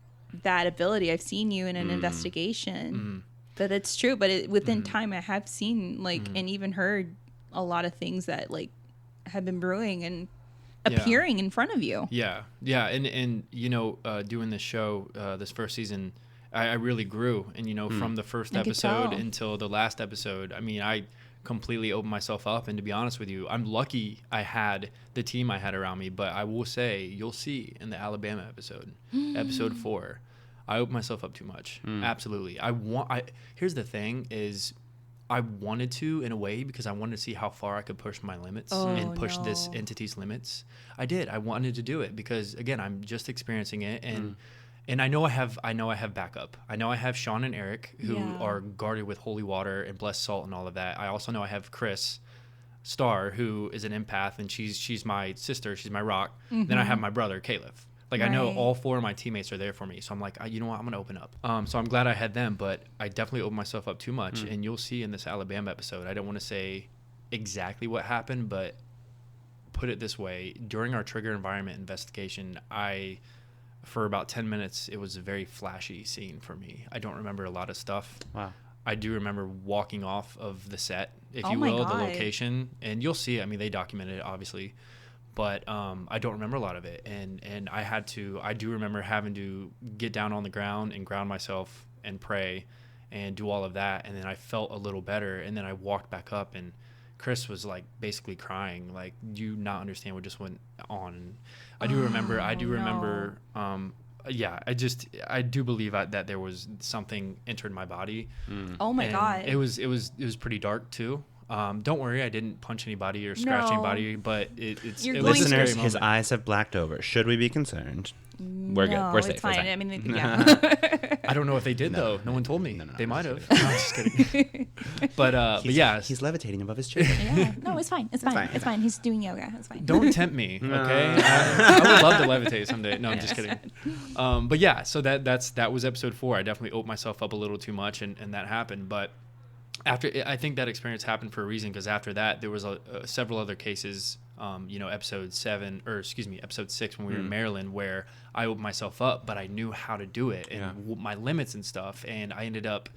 ability. I've seen you in an investigation. That it's true. But within time, I have seen and even heard a lot of things that like have been brewing and appearing in front of you. Yeah, and you know, doing this show, this first season, I really grew, and you know, from the first I could episode tell. until the last episode, I mean, I completely opened myself up, and to be honest with you, I'm lucky I had the team I had around me. But I will say, you'll see in the Alabama episode, episode 4, I opened myself up too much. Absolutely, here's the thing is, I wanted to, in a way, because I wanted to see how far I could push my limits and push this entity's limits. I did. I wanted to do it because, again, I'm just experiencing it, and I know I have backup. I know I have Sean and Eric, who are guarded with holy water and blessed salt and all of that. I also know I have Kris Star, who is an empath, and she's my sister. She's my rock. Then I have my brother, Califf. Like, I know Right. all 4 of my teammates are there for me. So I'm like, you know what? I'm going to open up. So I'm glad I had them, but I definitely opened myself up too much. And you'll see in this Alabama episode, I don't want to say exactly what happened, but put it this way. During our trigger environment investigation, for about 10 minutes, it was a very flashy scene for me. I don't remember a lot of stuff. Wow. I do remember walking off of the set, if Oh you my will, the God. location. And you'll see, I mean, they documented it, obviously. But I don't remember a lot of it, and I do remember having to get down on the ground and ground myself and pray and do all of that, and then I felt a little better, and then I walked back up and Kris was like basically crying, like, do you not understand what just went on? I do remember. Yeah, I do believe that there was something entered my body. Oh my God. It was pretty dark too. Don't worry, I didn't punch anybody or scratch anybody, but it was Listeners, a his moment. eyes have blacked over. Should we be concerned? We're good. We're safe. It's fine. We're fine. I mean, yeah. I don't know if they did though. No one told me. No, They I'm might just have. No, I'm just kidding. But yeah, He's levitating above his chair. Yeah. No, it's fine. It's fine. fine. It's fine. He's doing yoga. It's fine. don't tempt me, okay? I would love to levitate someday. No, I'm just kidding. But yeah, so that was episode 4. I definitely opened myself up a little too much, and that happened. But I think that experience happened for a reason, because after that there was several other cases. Episode 6 when we were in Maryland, where I opened myself up, but I knew how to do it and my limits and stuff, and I ended up,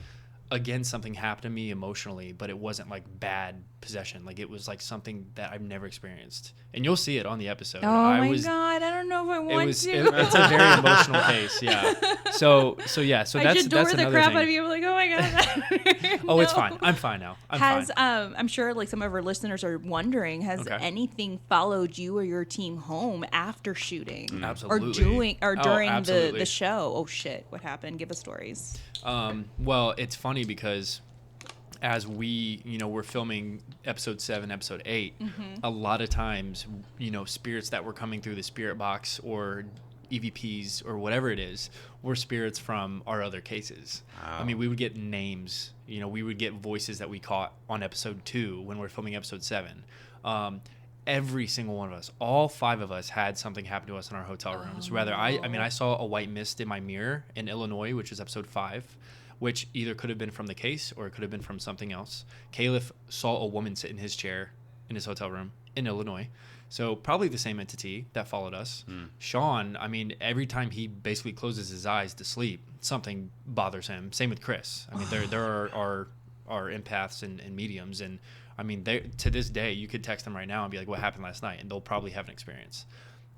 again, something happened to me emotionally, but it wasn't like bad possession. Like, it was like something that I've never experienced, and you'll see it on the episode. Oh my God, I don't know if I want to. It's a very emotional case, yeah. So that's I just adore that's the another crap thing. out of you. I'm like, oh my God. Oh, it's fine. I'm fine now. I'm sure like some of our listeners are wondering, has anything followed you or your team home after shooting? Absolutely. Or during absolutely. the show? Oh shit, what happened? Give us stories. Well, it's funny because as we're filming episode 7, episode 8, a lot of times, spirits that were coming through the spirit box or EVPs or whatever it is were spirits from our other cases. Wow. I mean, we would get names, we would get voices that we caught on episode 2 when we're filming episode 7. Every single one of us, all 5 of us, had something happen to us in our hotel rooms. I saw a white mist in my mirror in Illinois, which is episode 5, which either could have been from the case or it could have been from something else. Califf saw a woman sit in his chair in his hotel room in Illinois. So probably the same entity that followed us. Sean, I mean, every time he basically closes his eyes to sleep, something bothers him. Same with Kris. I mean, there are empaths and mediums, and I mean, to this day, you could text them right now and be like, what happened last night? And they'll probably have an experience.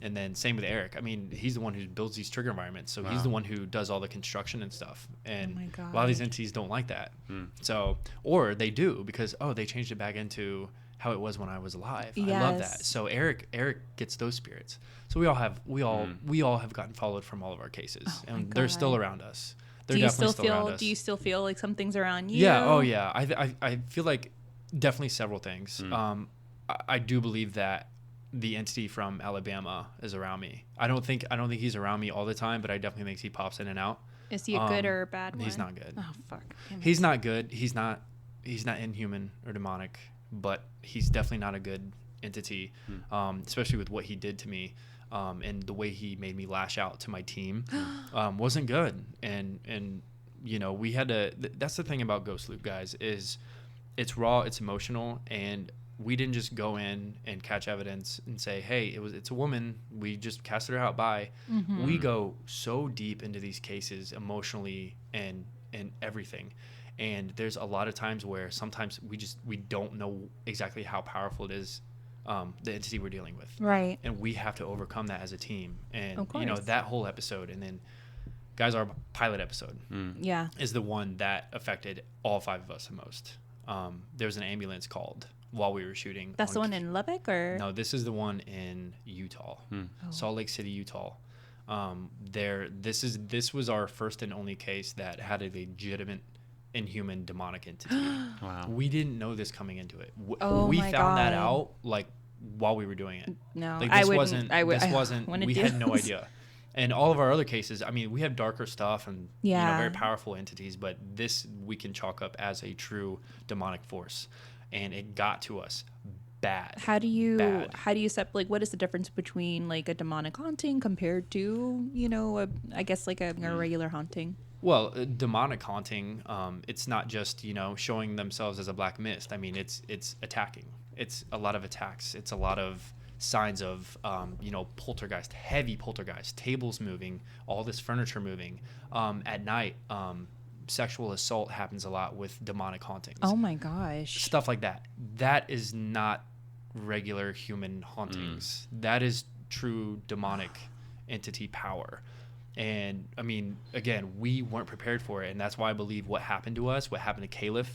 And then same with Eric. I mean, he's the one who builds these trigger environments. So he's the one who does all the construction and stuff. And a lot of these entities don't like that. So, or they do because, they changed it back into how it was when I was alive. Yes. I love that. So Eric gets those spirits. So we all have gotten followed from all of our cases, and they're still around us. They're definitely still around us. Do you still feel like something's around you? Yeah. Oh yeah. I feel like definitely several things. I do believe that the entity from Alabama is around me. I don't think he's around me all the time, but I definitely think he pops in and out. Is he a good or a bad one? He's not good. Oh fuck. He's not good. He's not inhuman or demonic, but he's definitely not a good entity. Especially with what he did to me, and the way he made me lash out to my team, wasn't good. And we had to. That's the thing about Ghost Loop, guys, is it's raw, it's emotional, and we didn't just go in and catch evidence and say, hey, it's a woman, we just casted her out by. We go so deep into these cases emotionally and everything. And there's a lot of times where sometimes we don't know exactly how powerful it is, the entity we're dealing with. Right. And we have to overcome that as a team. And that whole episode, and then guys, our pilot episode is the one that affected all 5 of us the most. There was an ambulance called while we were shooting. That's the one in Lubbock, or? No, this is the one in Utah, Salt Lake City, Utah. This was our first and only case that had a legitimate inhuman demonic entity. Wow. We didn't know this coming into it. We found that out like while we were doing it. No, like, I wasn't. We had no idea. And all of our other cases, I mean, we have darker stuff and very powerful entities, but this we can chalk up as a true demonic force, and it got to us bad. How do you separate? Like, what is the difference between like a demonic haunting compared to a regular haunting? Well, demonic haunting, it's not just showing themselves as a black mist. I mean, it's attacking. It's a lot of attacks. It's a lot of signs of poltergeist, heavy poltergeist, tables moving, all this furniture moving. At night, sexual assault happens a lot with demonic hauntings. Oh my gosh. Stuff like that. That is not regular human hauntings. That is true demonic entity power. And I mean, again, we weren't prepared for it, and that's why I believe what happened to us, what happened to Califf,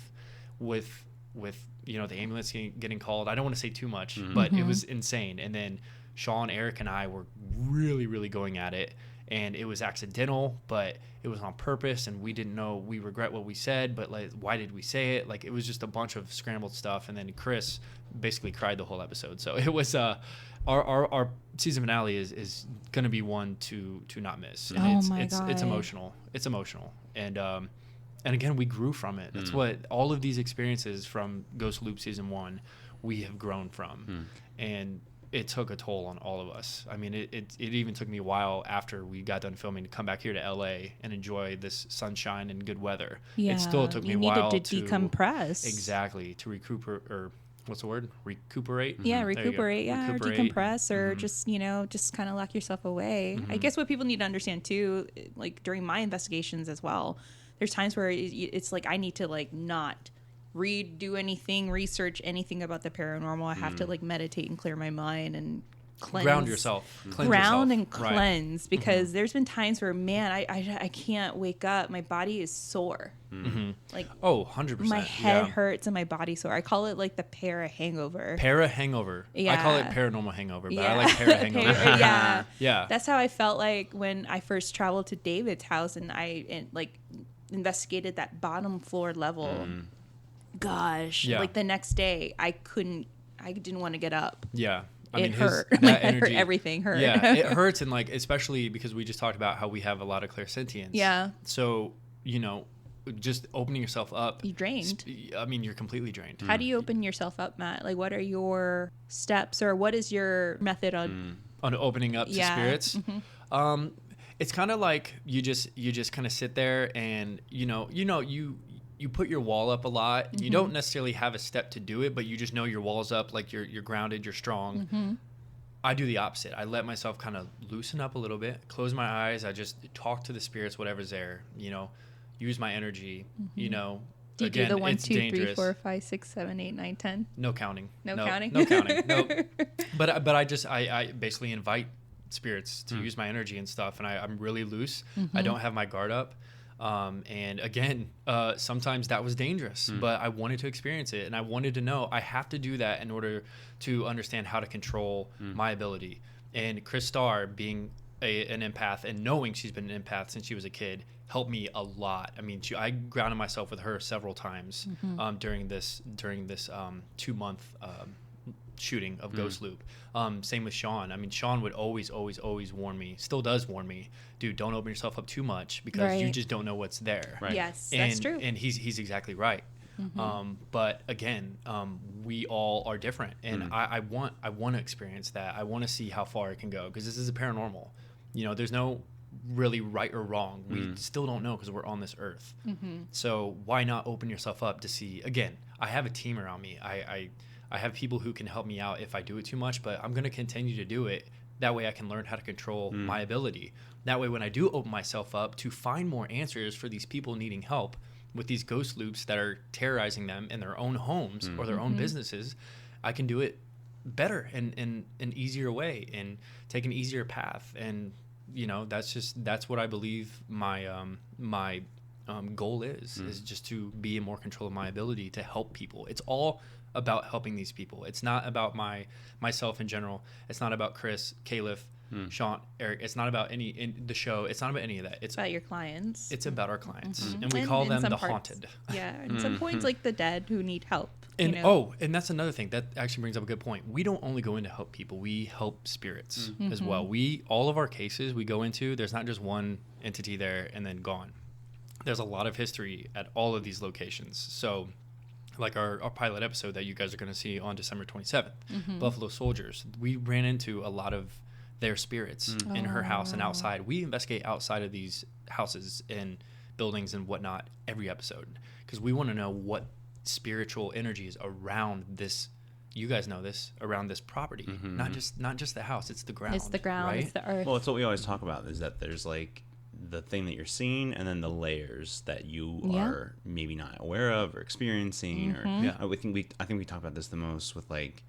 with with, you know, the ambulance getting called. I don't want to say too much, but it was insane. And then Sean, Eric, and I were really, really going at it. And it was accidental, but it was on purpose, and we didn't know. We regret what we said, but like, why did we say it? Like, it was just a bunch of scrambled stuff. And then Kris basically cried the whole episode. So it was our season finale is gonna be one to not miss. And it's emotional. It's emotional, and again, we grew from it. That's what all of these experiences from Ghost Loop season 1, we have grown from, and it took a toll on all of us. I mean, it even took me a while after we got done filming to come back here to LA and enjoy this sunshine and good weather. Yeah, it still took me a while to decompress. Exactly, to recuperate, or what's the word? Recuperate? Yeah, recuperate. Yeah, recuperate. Or decompress, or just, you know, just kind of lock yourself away. I guess what people need to understand too, like during my investigations as well, there's times where it's like I need to like not do anything, research anything about the paranormal. I have to like meditate and clear my mind and cleanse. Ground yourself. Ground and cleanse. Right. Because there's been times where, man, I can't wake up. My body is sore. Like, 100%. My head hurts and my body's sore. I call it like the hangover. Hangover. Yeah. I call it paranormal hangover, but I like hangover. Yeah. That's how I felt like when I first traveled to David's house and I investigated that bottom floor level. Gosh, like the next day I didn't want to get up. Yeah. It hurt. That energy, everything hurt. Yeah, it hurts. And like, especially because we just talked about how we have a lot of clairsentience. Yeah. So, you know, just opening yourself up. You're drained. I mean, you're completely drained. How do you open yourself up, Matt? Like, what are your steps, or what is your method on opening up to spirits? It's kind of like you just kind of sit there and, you put your wall up a lot. You don't necessarily have a step to do it, but you just know your wall's up, like you're grounded, you're strong. I do the opposite. I let myself kind of loosen up a little bit, close my eyes. I just talk to the spirits, whatever's there, use my energy, Do you again, do the 1, it's 2, 3, dangerous. 4, 5, 6, 7, 8, 9, 10? No counting. No counting? No counting. No. But I basically invite spirits to use my energy and stuff, and I'm really loose. I don't have my guard up. And again, sometimes that was dangerous, but I wanted to experience it, and I wanted to know I have to do that in order to understand how to control my ability. And Kris Star, being an empath and knowing she's been an empath since she was a kid, helped me a lot. I mean, I grounded myself with her several times during this 2-month shooting of Ghost Loop. Same with Sean. I mean, Sean would always warn me, still does warn me, dude, don't open yourself up too much because you just don't know what's there. Right. Yes, that's true. And he's exactly right. But again, we all are different, and I want to experience that. I want to see how far it can go, because this is a paranormal. There's no really right or wrong. We still don't know because we're on this earth. So why not open yourself up to see? Again, I have a team around me. I have people who can help me out if I do it too much, but I'm going to continue to do it. That way I can learn how to control my ability. That way when I do open myself up to find more answers for these people needing help with these ghost loops that are terrorizing them in their own homes or their own businesses, I can do it better and in an easier way and take an easier path. And, that's what I believe my goal is just to be in more control of my ability to help people. It's all about helping these people. It's not about myself in general. It's not about Chris, Califf, Sean, Eric. It's not about the show. It's not about any of that. It's about your clients. It's about our clients, and we call them the haunted. Yeah, and some points like the dead who need help. And and that's another thing that actually brings up a good point. We don't only go in to help people; we help spirits as well. All of our cases we go into, there's not just one entity there and then gone. There's a lot of history at all of these locations. So, like our pilot episode that you guys are going to see on December 27th, Buffalo Soldiers, we ran into a lot of their spirits in her house and outside. We investigate outside of these houses and buildings and whatnot every episode because we want to know what spiritual energy is around this. You guys know this, around this property, not just the house. It's the ground. It's the ground. Right? It's the earth. Well, it's what we always talk about is that there's like the thing that you're seeing and then the layers that you are maybe not aware of or experiencing I think we talk about this the most with like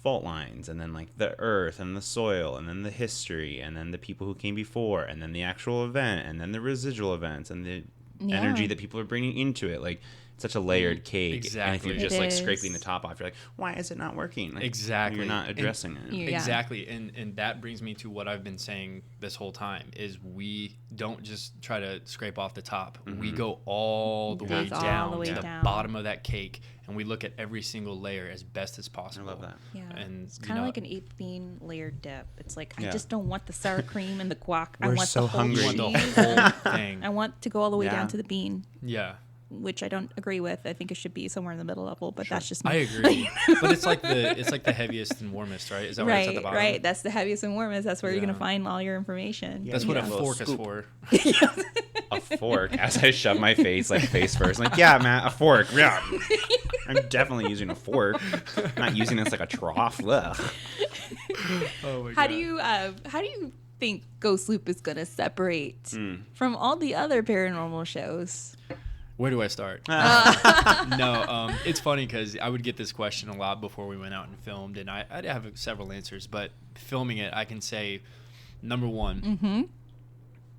fault lines and then like the earth and the soil and then the history and then the people who came before and then the actual event and then the residual events and the energy that people are bringing into it. Like such a layered cake. Exactly. And if you're It just like is. scraping the top off, you're like, why is it not working? Like, Exactly. You're not addressing it. Yeah. Exactly. And that brings me to what I've been saying this whole time is we don't just try to scrape off the top. We go all the way Goes all down the way to down. the bottom of that cake, and we look at every single layer as best as possible. I love that. Yeah. And It's kind of like an 8-bean layered dip. It's like, I Yeah. just don't want the sour cream and the guac. I We're want so the whole hungry. you want cheese. the whole thing. I want to go all the way Yeah. down to the bean, Yeah. which I don't agree with. I think it should be somewhere in the middle level, but that's just me. I agree. But it's like the heaviest and warmest, right? Is that where it's at the Right, bottom? right. That's the heaviest and warmest. That's where you're Yeah. gonna find all your information. That's what a Little fork scoop. is for. A fork. As I shove my face first. I'm like, yeah, Matt, a fork. Yeah. I'm definitely using a fork. I'm not using this like a trough. Ugh. Oh my How do you think Ghost Loop is gonna separate Hmm. from all the other paranormal shows? Where do I start? No, it's funny because I would get this question a lot before we went out and filmed, and I'd have several answers. But filming it, I can say, number one,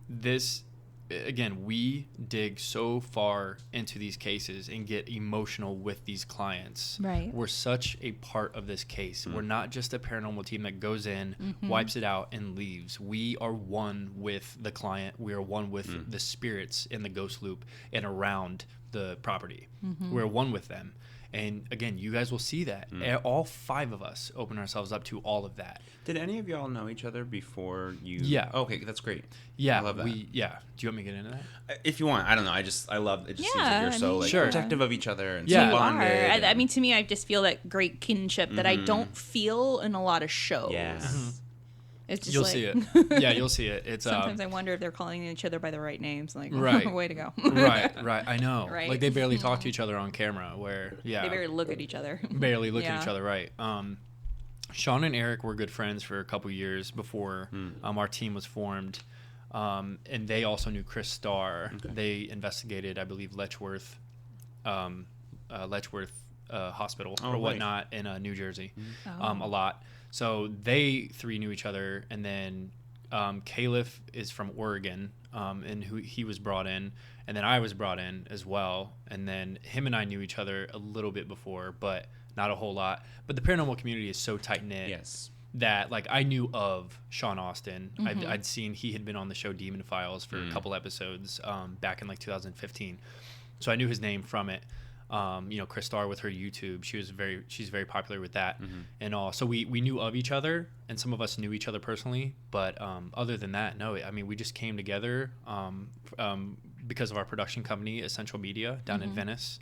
this, again, we dig so far into these cases and get emotional with these clients. Right. We're such a part of this case. We're not just a paranormal team that goes in, wipes it out, and leaves. We are one with the client. We are one with the spirits in the ghost loop and around the property. We're one with them. And again, you guys will see that. All 5 of us open ourselves up to all of that. Did any of y'all know each other before you? Yeah. Okay, that's great. Yeah, I love that. Do you want me to get into that? If you want, I don't know. I love it. Just seems Yeah, like you're I so mean, like Sure. protective of each other and Yeah. so You bonded. are. I and- mean, to me, I just feel that great kinship that I don't feel in a lot of shows. Yeah. It's just You'll like, see it. Yeah, you'll see it. It's Sometimes I wonder if they're calling each other by the right names. Like, Right. way to go. right. I know. Right. Like they barely talk to each other on camera. Where They barely look at each other. barely look Yeah. at each other. Right. Sean and Eric were good friends for a couple years before our team was formed, and they also knew Kris Star. Okay. They investigated, I believe, Letchworth Hospital Oh, or right. whatnot in New Jersey, Oh. a lot. So they 3 knew each other, and then Califf is from Oregon, and he was brought in, and then I was brought in as well, and then him and I knew each other a little bit before, but not a whole lot. But the paranormal community is so tight knit. Yes. That like I knew of Sean Austin. I'd seen he had been on the show Demon Files for a couple episodes back in like 2015, so I knew his name from it. Kris Star with her YouTube, she's very popular with that and all. So we knew of each other, and some of us knew each other personally. But other than that, no. I mean, we just came together because of our production company, Essential Media, down in Venice,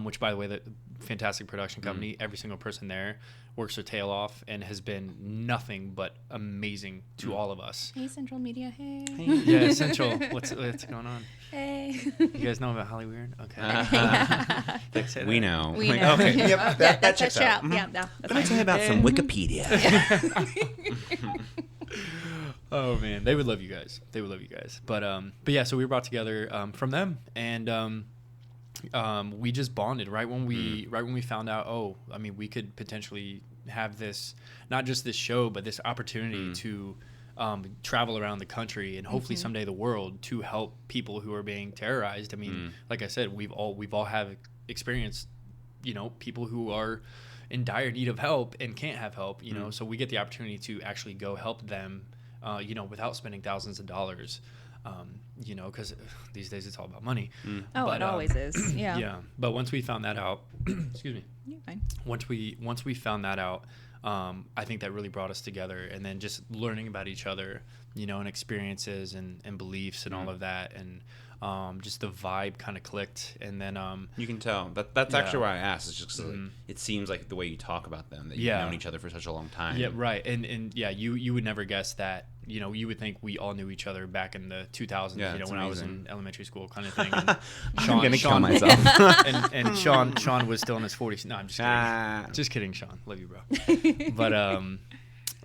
which, by the way, the fantastic production company. Every single person there works their tail off and has been nothing but amazing to all of us. Hey, Central Media. Hey. Yeah, Essential. What's going on? Hey. You guys know about Hollyweird? Okay. Did I say We that? know. We Like, know. Okay. Yep. That That checks shit out. out. Yeah, no, that's Let me fine. tell you about some Wikipedia. Oh man, they would love you guys. But yeah, so we were brought together from them, and we just bonded right when we found out. Oh, I mean, we could potentially have this, not just this show, but this opportunity to travel around the country and hopefully someday the world to help people who are being terrorized. I mean, like I said, we've all have experienced, people who are in dire need of help and can't have help. So we get the opportunity to actually go help them. Without spending thousands of dollars, because these days it's all about money. Oh, But, it always is. Yeah. Yeah. But once we found that out, excuse me. You're fine. Once we found that out, I think that really brought us together. And then just learning about each other, and experiences and beliefs and all of that, and just the vibe kind of clicked. And then You can tell. That's Yeah. actually why I asked. It's just 'cause, like, it seems like the way you talk about them that you've Yeah. known each other for such a long time. yeah, right. And yeah, you would never guess that. You would think we all knew each other back in the 2000s. Yeah, it's when I was amazing. in elementary school, kind of thing. And I'm gonna kill myself. and Sean was still in his 40s. No, I'm just kidding. Just kidding, Sean. Love you, bro.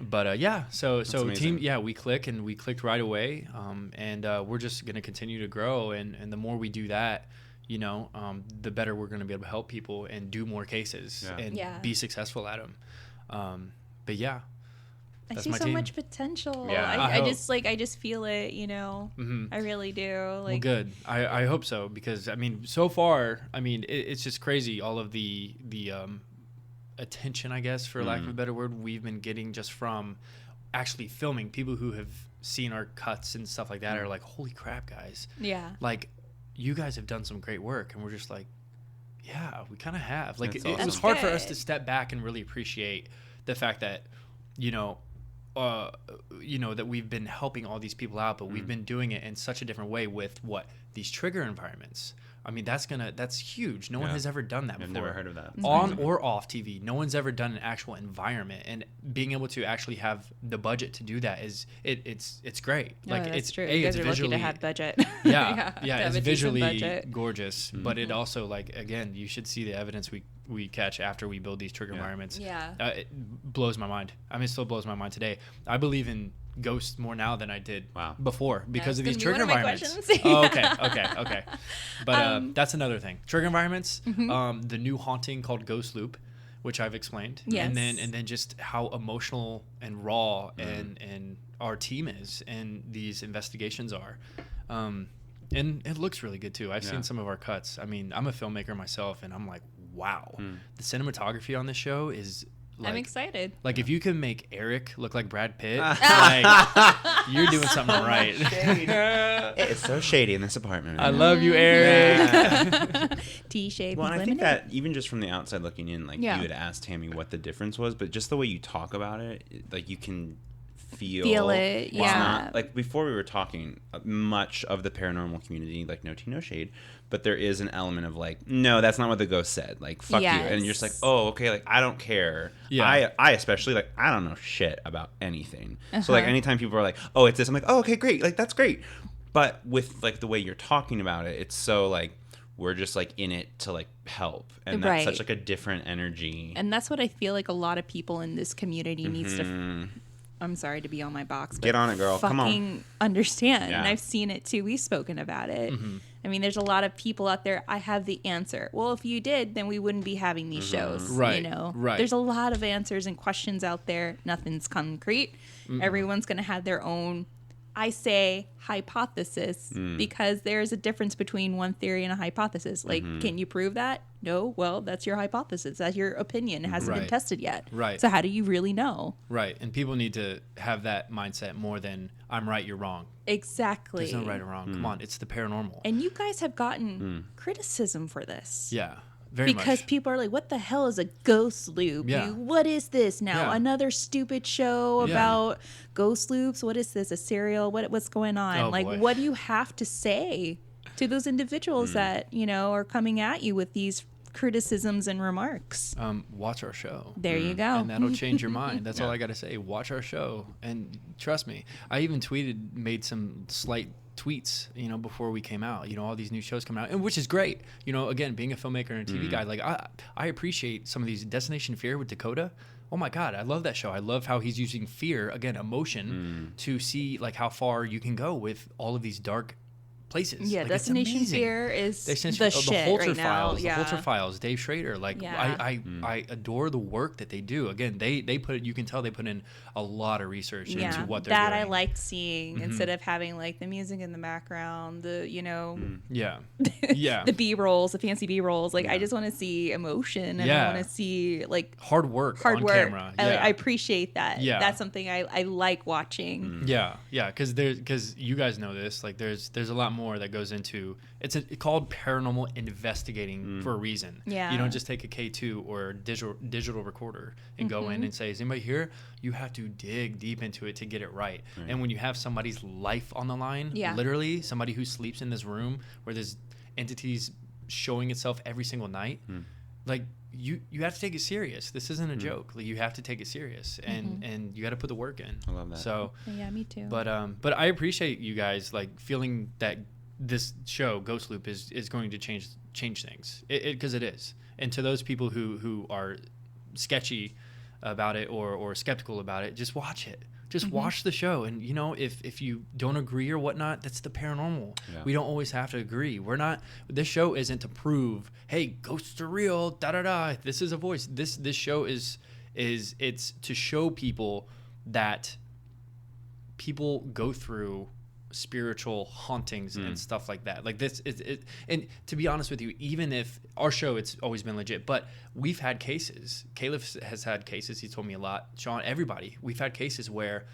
But yeah. So amazing. team. Yeah, we clicked right away. And we're just gonna continue to grow. And the more we do that, the better we're gonna be able to help people and do more cases Yeah. and Yeah. be successful at them. But yeah. I That's see my so team. much potential. Yeah, I I just feel it, you know. Mhm. I really do. Well, Like, good. I hope so, because I mean, so far, I mean, it's just crazy, all of the attention, I guess, for lack of a better word, we've been getting just from actually filming. People who have seen our cuts and stuff like that are like, holy crap, guys. yeah. Like, you guys have done some great work. And we're just like, yeah, we kind of have. Like, That's it was awesome. hard for us good. to step back and really appreciate the fact that, you know, that we've been helping all these people out, but we've been doing it in such a different way with these trigger environments. I mean, that's huge. No one Yeah. has ever done that I've before. never heard of that. On or off TV. No one's ever done an actual environment, and being able to actually have the budget to do that it's great. Like, Like, that's it's true. A, You it's guys are visually lucky to have budget. yeah, to have it's a decent visually budget. gorgeous, but it also, like, again, you should see the evidence we catch after we build these trigger environments. Yeah. It blows my mind. I mean, it still blows my mind today. I believe in ghosts more now than I did before because That's of these gonna be trigger one of my environments. questions. Oh, okay. But that's another thing. Trigger environments. The new haunting called Ghost Loop, which I've explained. Yes. And then just how emotional and raw and our team is and these investigations are. And it looks really good too. I've seen some of our cuts. I mean, I'm a filmmaker myself, and I'm like, wow, the cinematography on this show is. Like, I'm excited. Like, if you can make Eric look like Brad Pitt, like, you're doing something right. It's so shady in this apartment. I love you, Eric. T-shaped Well, and I think lemonade. that even just from the outside looking in, like, Yeah. you had asked Tammy what the difference was, but just the way you talk about it, like, you can Feel it, it's yeah. not, like, before we were talking, much of the paranormal community, like, no tea, no shade, but there is an element of, like, no, that's not what the ghost said. Like, fuck you. And you're just like, Yes. oh, okay, like, I don't care. Yeah. I especially, like, I don't know shit about anything. So, like, anytime people are like, oh, it's this, I'm like, oh, okay, great. Like, that's great. But with, like, the way you're talking about it, it's so, like, we're just, like, in it to, like, help. And that's Right. such, like, a different energy. And that's what I feel like a lot of people in this community needs to. I'm sorry to be on my box, but Get on it, girl. Come on. fucking understand. Yeah. And I've seen it too. We've spoken about it. I mean, there's a lot of people out there. I have the answer. Well, if you did, then we wouldn't be having these shows. Right, You know, right. There's a lot of answers and questions out there. Nothing's concrete. Everyone's going to have their own. I say hypothesis because there's a difference between one theory and a hypothesis. Like, can you prove that? No. Well, that's your hypothesis. That's your opinion. It hasn't been Right. tested yet. Right. So how do you really know? Right. And people need to have that mindset more than I'm right, you're wrong. Exactly. There's no right or wrong. Come on, it's the paranormal. And you guys have gotten criticism for this. Yeah, very Because much. people are like, what the hell is a ghost loop? Yeah. What is this now? Yeah. Another stupid show Yeah. about ghost loops? What is this? A serial? What's going on? Oh, like, boy. what do you have to say to those individuals that, you know, are coming at you with these criticisms and remarks? Watch our show. There you go. And that'll change your mind. That's all I got to say. Watch our show. And trust me, I even made some slight tweets, you know, before we came out, you know, all these new shows coming out, and which is great. You know, again, being a filmmaker and a TV guy, like I appreciate some of these. Destination Fear with Dakota. Oh my God, I love that show. I love how he's using fear, again, emotion, to see like how far you can go with all of these dark places. Yeah, Like, it's Destination amazing. Fear is the The shit Holter right now. Files, Yeah. the Holter Files, Dave Schrader. Like, Yeah. I adore the work that they do. Again, they put, you can tell they put in a lot of research into what they're that doing. I liked seeing instead of having like the music in the background, the, you know, Yeah. Yeah. the B rolls, the fancy B rolls. Like, I just want to see emotion and Yeah. I want to see like hard work hard on work. camera. Yeah. I appreciate that. Yeah. That's something I like watching. Yeah, because you guys know this. Like, there's a lot more that goes into it's called paranormal investigating for a reason. Yeah. You don't just take a K2 or digital recorder and go in and say, "Is anybody here?" You have to dig deep into it to get it right. And when you have somebody's life on the line, Yeah. literally somebody who sleeps in this room where there's entities showing itself every single night, like you have to take it serious. This isn't a joke. Like, you have to take it serious, and you got to put the work in. I love that. So. Yeah, me too. But I appreciate you guys like feeling that this show Ghost Loop is going to change things, because it is. And to those people who are sketchy about it or skeptical about it, just watch it. Just watch the show, and you know, if you don't agree or whatnot, that's the paranormal. Yeah. We don't always have to agree. We're not. This show isn't to prove, hey, ghosts are real. Da da da. This is a voice. This show is it's to show people that people go through spiritual hauntings and stuff like that. Like this is it. And to be honest with you, even if our show, it's always been legit, but we've had cases. Califf has had cases. He told me a lot. Sean, everybody, we've had cases where,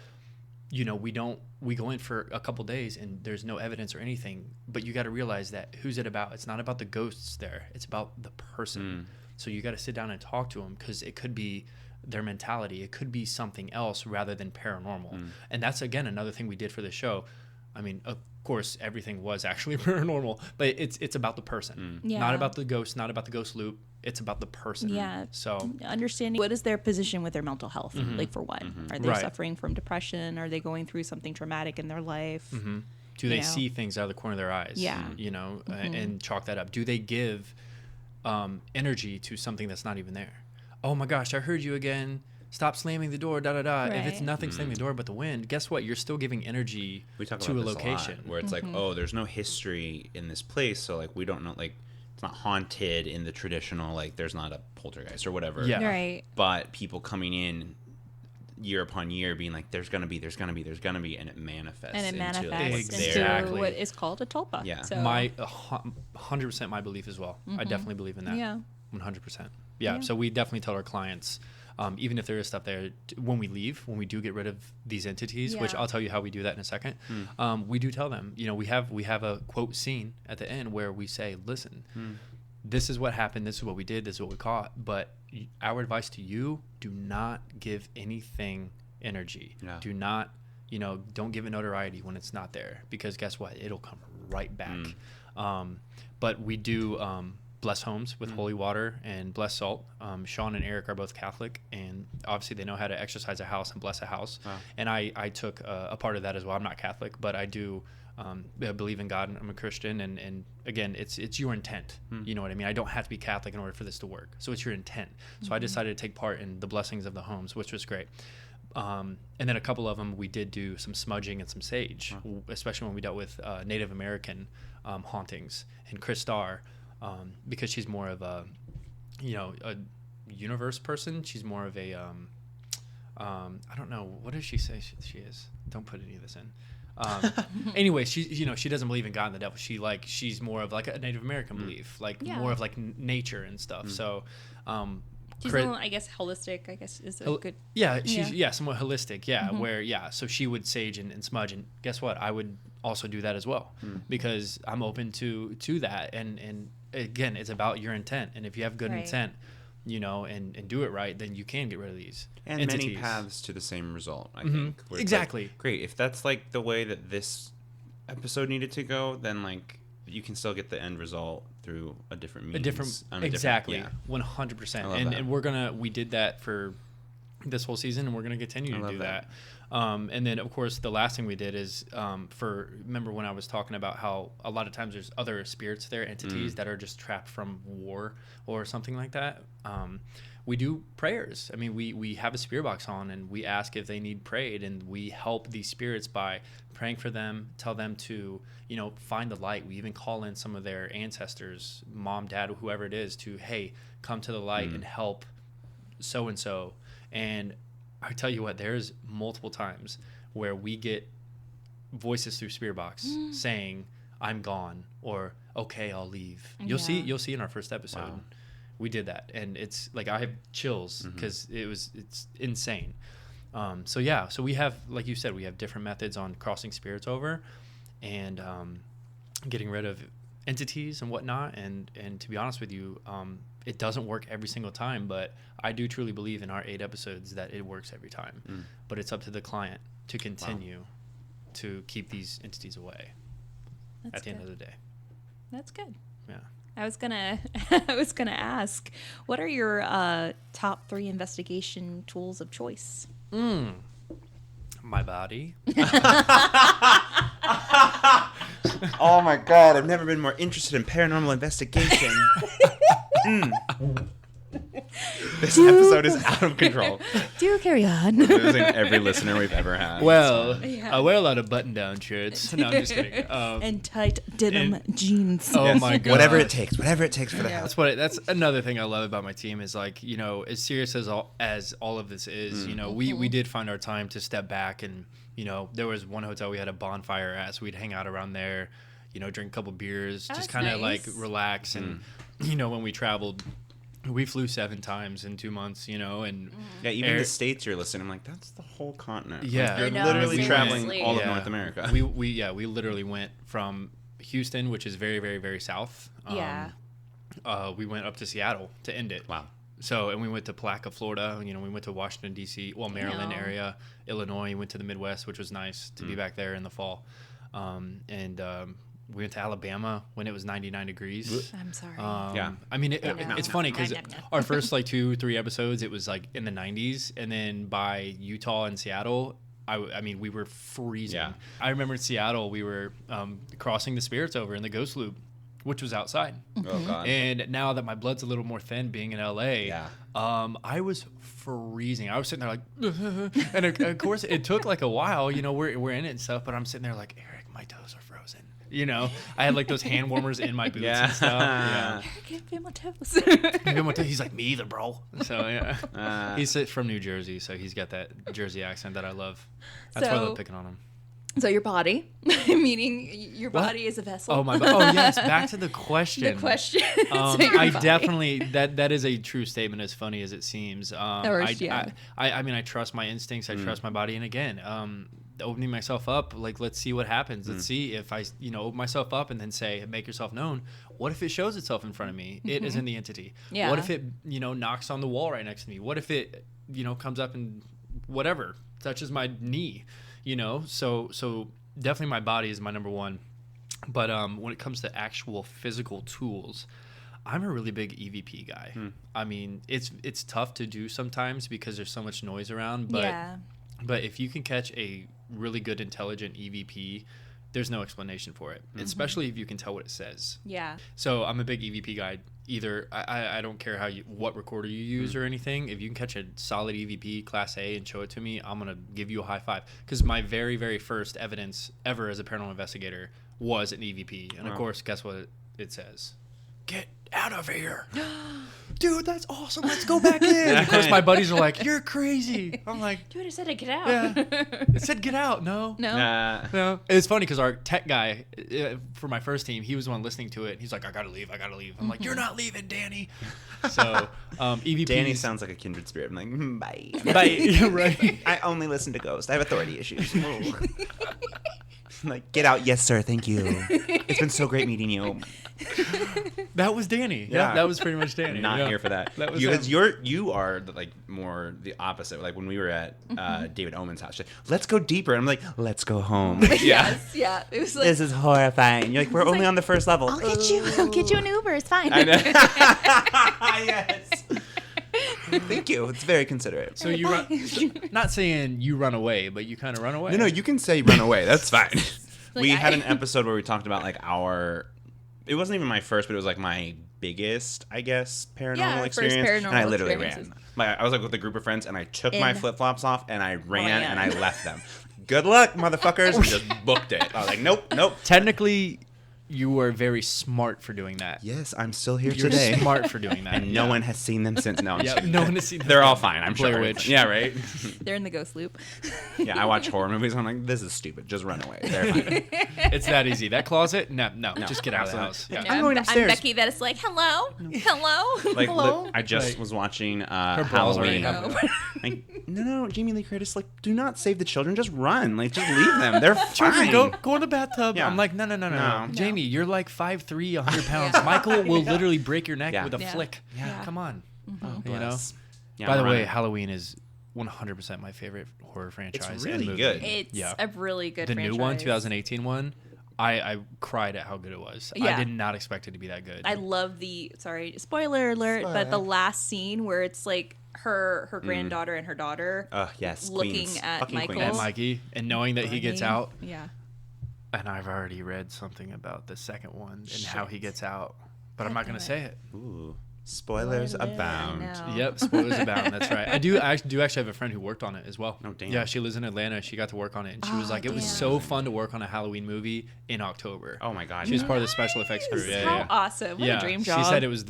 you know, we go in for a couple days and there's no evidence or anything, but you got to realize that who's it about? It's not about the ghosts there. It's about the person. So you got to sit down and talk to them, because it could be their mentality. It could be something else rather than paranormal. And that's, again, another thing we did for the show. I mean, of course, everything was actually paranormal, but it's about the person, not about the ghost, not about the ghost loop. It's about the person. Yeah. So understanding what is their position with their mental health, like for what? Are they Right. suffering from depression? Are they going through something traumatic in their life? do they see things out of the corner of their eyes? Yeah. You know, and chalk that up. Do they give energy to something that's not even there? Oh my gosh, I heard you again. Stop slamming the door, da-da-da. If it's nothing slamming the door but the wind, guess what? You're still giving energy to a location. Where it's like, oh, there's no history in this place, so like we don't know, like it's not haunted in the traditional, like there's not a poltergeist or whatever. Yeah. Right. But people coming in year upon year being like, there's gonna be, and it manifests. And it manifests Exactly. into what is called a tulpa. Yeah. So, My 100% my belief as well. I definitely believe in that. Yeah. 100%. Yeah. So we definitely tell our clients, even if there is stuff there, when we leave, when we do get rid of these entities, which I'll tell you how we do that in a second, we do tell them, you know, we have a quote scene at the end where we say, listen, this is what happened, this is what we did, this is what we caught, but our advice to you, do not give anything energy. Yeah. Do not, you know, don't give it notoriety when it's not there, because guess what? It'll come right back. But we do bless homes with holy water and bless salt. Sean and Eric are both Catholic, and obviously they know how to exercise a house and bless a house. Wow. And I took a part of that as well. I'm not Catholic, but I do believe in God, and I'm a Christian. And again, it's your intent. You know what I mean? I don't have to be Catholic in order for this to work. So it's your intent. So I decided to take part in the blessings of the homes, which was great. And then a couple of them, we did do some smudging and some sage, especially when we dealt with Native American hauntings. And Kris Star, because she's more of a, you know, a universe person. She's more of a, I don't know, what does she say she is? Don't put any of this in. Anyway, she, you know, she doesn't believe in God and the devil. She's more of like a Native American belief, like more of like nature and stuff. So, she's a little, I guess, holistic, I guess, is a good... Yeah, she's somewhat holistic, where, so she would sage and smudge, and guess what? I would also do that as well, because I'm open to that, and again, it's about your intent, and if you have good intent, you know, and do it right, then you can get rid of these and entities. many paths to the same result, I think. Where it's Exactly. like, great, if that's like the way that this episode needed to go, then like you can still get the end result through a different means. Exactly. 100%. And we did that for this whole season, and we're going to continue to do that. And then, of course, the last thing we did is remember when I was talking about how a lot of times there's other spirits there, entities that are just trapped from war or something like that. We do prayers. I mean, we have a spirit box on, and we ask if they need prayed, and we help these spirits by praying for them, tell them to, you know, find the light. We even call in some of their ancestors, mom, dad, whoever it is, to, hey, come to the light and help so-and-so. And I tell you what, there's multiple times where we get voices through spirit box saying, I'm gone, or okay, I'll leave. You'll see in our first episode. Wow. We did that, and it's like I have chills because it's insane. So we have, like you said, we have different methods on crossing spirits over and getting rid of entities and whatnot. And to be honest with you, it doesn't work every single time, but I do truly believe in our 8 episodes that it works every time. But it's up to the client to continue to keep these entities away. That's at the end of the day. That's good. Yeah. I was gonna ask, what are your top 3 investigation tools of choice? My body. Oh my God, I've never been more interested in paranormal investigation. This episode is out of control. Do carry on. Losing every listener we've ever had. Well, I wear a lot of button-down shirts. No, I'm just kidding. And tight denim jeans. Oh my god! Whatever it takes for the house. That's another thing I love about my team is like, you know, as serious as all of this is, you know, we did find our time to step back, and you know, there was one hotel we had a bonfire at, so we'd hang out around there, you know, drink a couple beers, just kind of like relax. And you know, when we traveled, we flew 7 times in 2 months, you know, and Even the states you're listening, I'm like, that's the whole continent. Yeah, like, you're know, literally seriously. traveling all of North America. We literally went from Houston, which is very, very, very south. We went up to Seattle to end it. Wow. So, and we went to Palatka, Florida. You know, we went to Washington, D.C., Maryland area, Illinois. We went to the Midwest, which was nice to be back there in the fall. We went to Alabama when it was 99 degrees. I'm sorry. I mean, it's funny because our first like 2-3 episodes, it was like in the 90s. And then by Utah and Seattle, I mean, we were freezing. Yeah. I remember in Seattle, we were crossing the spirits over in the Ghost Loop, which was outside. Oh, God. And now that my blood's a little more thin being in LA, I was freezing. I was sitting there like, and of course it took like a while, you know, we're in it and stuff, but I'm sitting there like, Eric, my toes are frozen. You know, I had like those hand warmers in my boots and stuff. Yeah. I can't feel my toes. He's like, me either, bro. So yeah, he's from New Jersey, so he's got that Jersey accent that I love. That's why I love picking on him. So your body, meaning your body is a vessel. Oh my! Oh yes. Back to the question. The question. I definitely that is a true statement. As funny as it seems. I mean, I trust my instincts. I trust my body. And again, opening myself up, like, let's see what happens. Let's see if I, you know, open myself up and then say, make yourself known. What if it shows itself in front of me? It isn't the entity. Yeah. What if it, you know, knocks on the wall right next to me? What if it, you know, comes up and whatever touches my knee? You know, so definitely my body is my number one. But when it comes to actual physical tools, I'm a really big EVP guy. I mean, it's tough to do sometimes because there's so much noise around. But if you can catch a really good, intelligent EVP, there's no explanation for it, especially if you can tell what it says. Yeah. So I'm a big EVP guy. Either I don't care what recorder you use or anything. If you can catch a solid EVP Class A and show it to me, I'm gonna give you a high five. Because my very, very first evidence ever as a paranormal investigator was an EVP, and of course, guess what it says? Get out of here. Dude, that's awesome. Let's go back in. Of course, my buddies are like, you're crazy. I'm like, Dude, I said to get out. yeah. It said get out. No. No. It's funny because our tech guy for my first team, he was the one listening to it. And he's like, I gotta leave. I'm like, you're not leaving, Danny. So EVP. Danny sounds like a kindred spirit. I'm like, bye. Bye. Right. I only listen to ghosts. I have authority issues. Like, get out. Yes, sir. Thank you. It's been so great meeting you. That was Danny. Yeah, that was pretty much Danny. I'm not here for that. That was you are like more the opposite. Like when we were at David Omen's house, she's like, let's go deeper. And I'm like, let's go home. Yes, yeah. It was like, this is horrifying. You're like, we're only on the first level. I'll get you an Uber. It's fine. I know. Yes. Thank you. It's very considerate. So you run, not saying you run away, but you kind of run away. No, you can say run away. That's fine. Like We had an episode where we talked about like it wasn't even my first, but it was like my biggest, I guess, paranormal experience. And I literally ran. I was like with a group of friends and I took my flip-flops off and I ran and I left them. Good luck, motherfuckers. And just booked it. I was like, nope. Technically, you were very smart for doing that. Yes, I'm still here You're today. smart for doing that. And no one has seen them since. No, I'm just kidding. No one has seen them. They're all fine, I'm Blair sure. Witch. Yeah, right? they're in the ghost loop. Yeah, I watch horror movies and I'm like, this is stupid. Just run away. They're fine. It's that easy. That closet? No, just get out of the house. Yeah. I'm going upstairs. I'm Becky that is like, hello. Like, hello. I just was watching balls already Halloween. have Like, no, Jamie Lee Curtis, like, do not save the children. Just run. Like, just leave them. They're fine. Go in the bathtub. Yeah. I'm like, no. Jamie, you're like 5'3", 100 pounds. Michael will literally break your neck with a flick. Yeah. Come on. Oh, You know? bless. Yeah, By the I'm way, running. Halloween is 100% my favorite horror franchise. It's and really movie. good. It's a really good The franchise. new one, 2018 one, I cried at how good it was. I Yeah. did not expect it to be that good. I love spoiler alert, but the last scene where it's like her granddaughter and her daughter Yes, looking Queens. at Fucking Michael. Queens. and Mikey, and knowing that he gets out. Yeah. And I've already read something about the second one and how he gets out, but I'm not going to say it. Ooh. Spoilers abound. Yep, spoilers abound. That's right. I do actually have a friend who worked on it as well. Oh, damn. Yeah, she lives in Atlanta. She got to work on it, and she was like, it was so fun to work on a Halloween movie in October. Oh my god. She was part of the special effects crew. How awesome. What a dream job. She said it was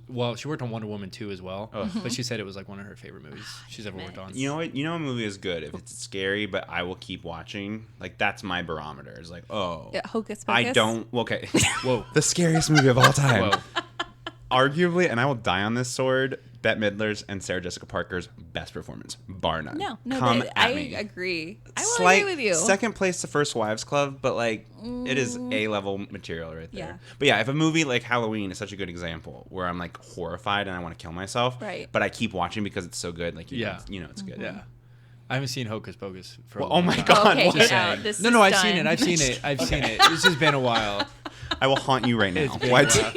well, she worked on Wonder Woman 2 as well, but she said it was like one of her favorite movies she's ever worked on. You know what? You know a movie is good if it's scary, but I will keep watching. Like, that's my barometer. It's like, Hocus Pocus. I don't. Okay. Whoa. The scariest movie of all time. Whoa. Arguably, and I will die on this sword, Bette Midler's and Sarah Jessica Parker's best performance, bar none. No, Come at I me. agree. I will Slight agree with you. Second place to First Wives Club, but like it is A-level material right there. Yeah. But yeah, if a movie like Halloween is such a good example where I'm like horrified and I want to kill myself, Right. but I keep watching because it's so good, like you know it's good. Yeah. I haven't seen Hocus Pocus for a Well, long oh my time. god! Okay, what? get out. This No, is I've done. seen it. I've seen it. I've seen it. It's just been a while. I will haunt you right now. It's been What? a while.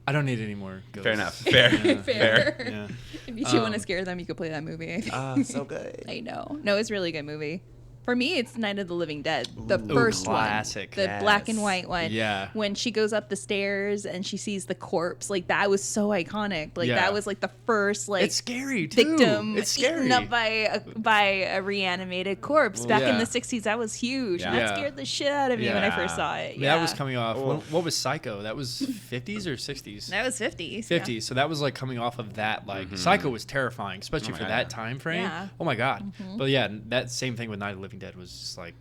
I don't need any more ghosts. Fair enough. Fair. Yeah. Fair. Yeah. If you do want to scare them, you could play that movie. So good. I know. No, it's a really good movie. For me, it's Night of the Living Dead, the first classic. one, the black and white one. Yeah. When she goes up the stairs and she sees the corpse, like that was so iconic. Like Yeah. that was like the first like It's scary too. victim It's scary. eaten up by a reanimated corpse. Back in Yeah. the 60s, that was huge. And Yeah. that scared the shit out of me when I first saw it. Yeah, That was coming off. What was Psycho? That was 50s or 60s? That was 50s. 50s. So that was like coming off of that. Like Psycho was terrifying, especially my for God. that time frame. Yeah. Oh my god. But yeah, that same thing with Night of the Living Dead was just like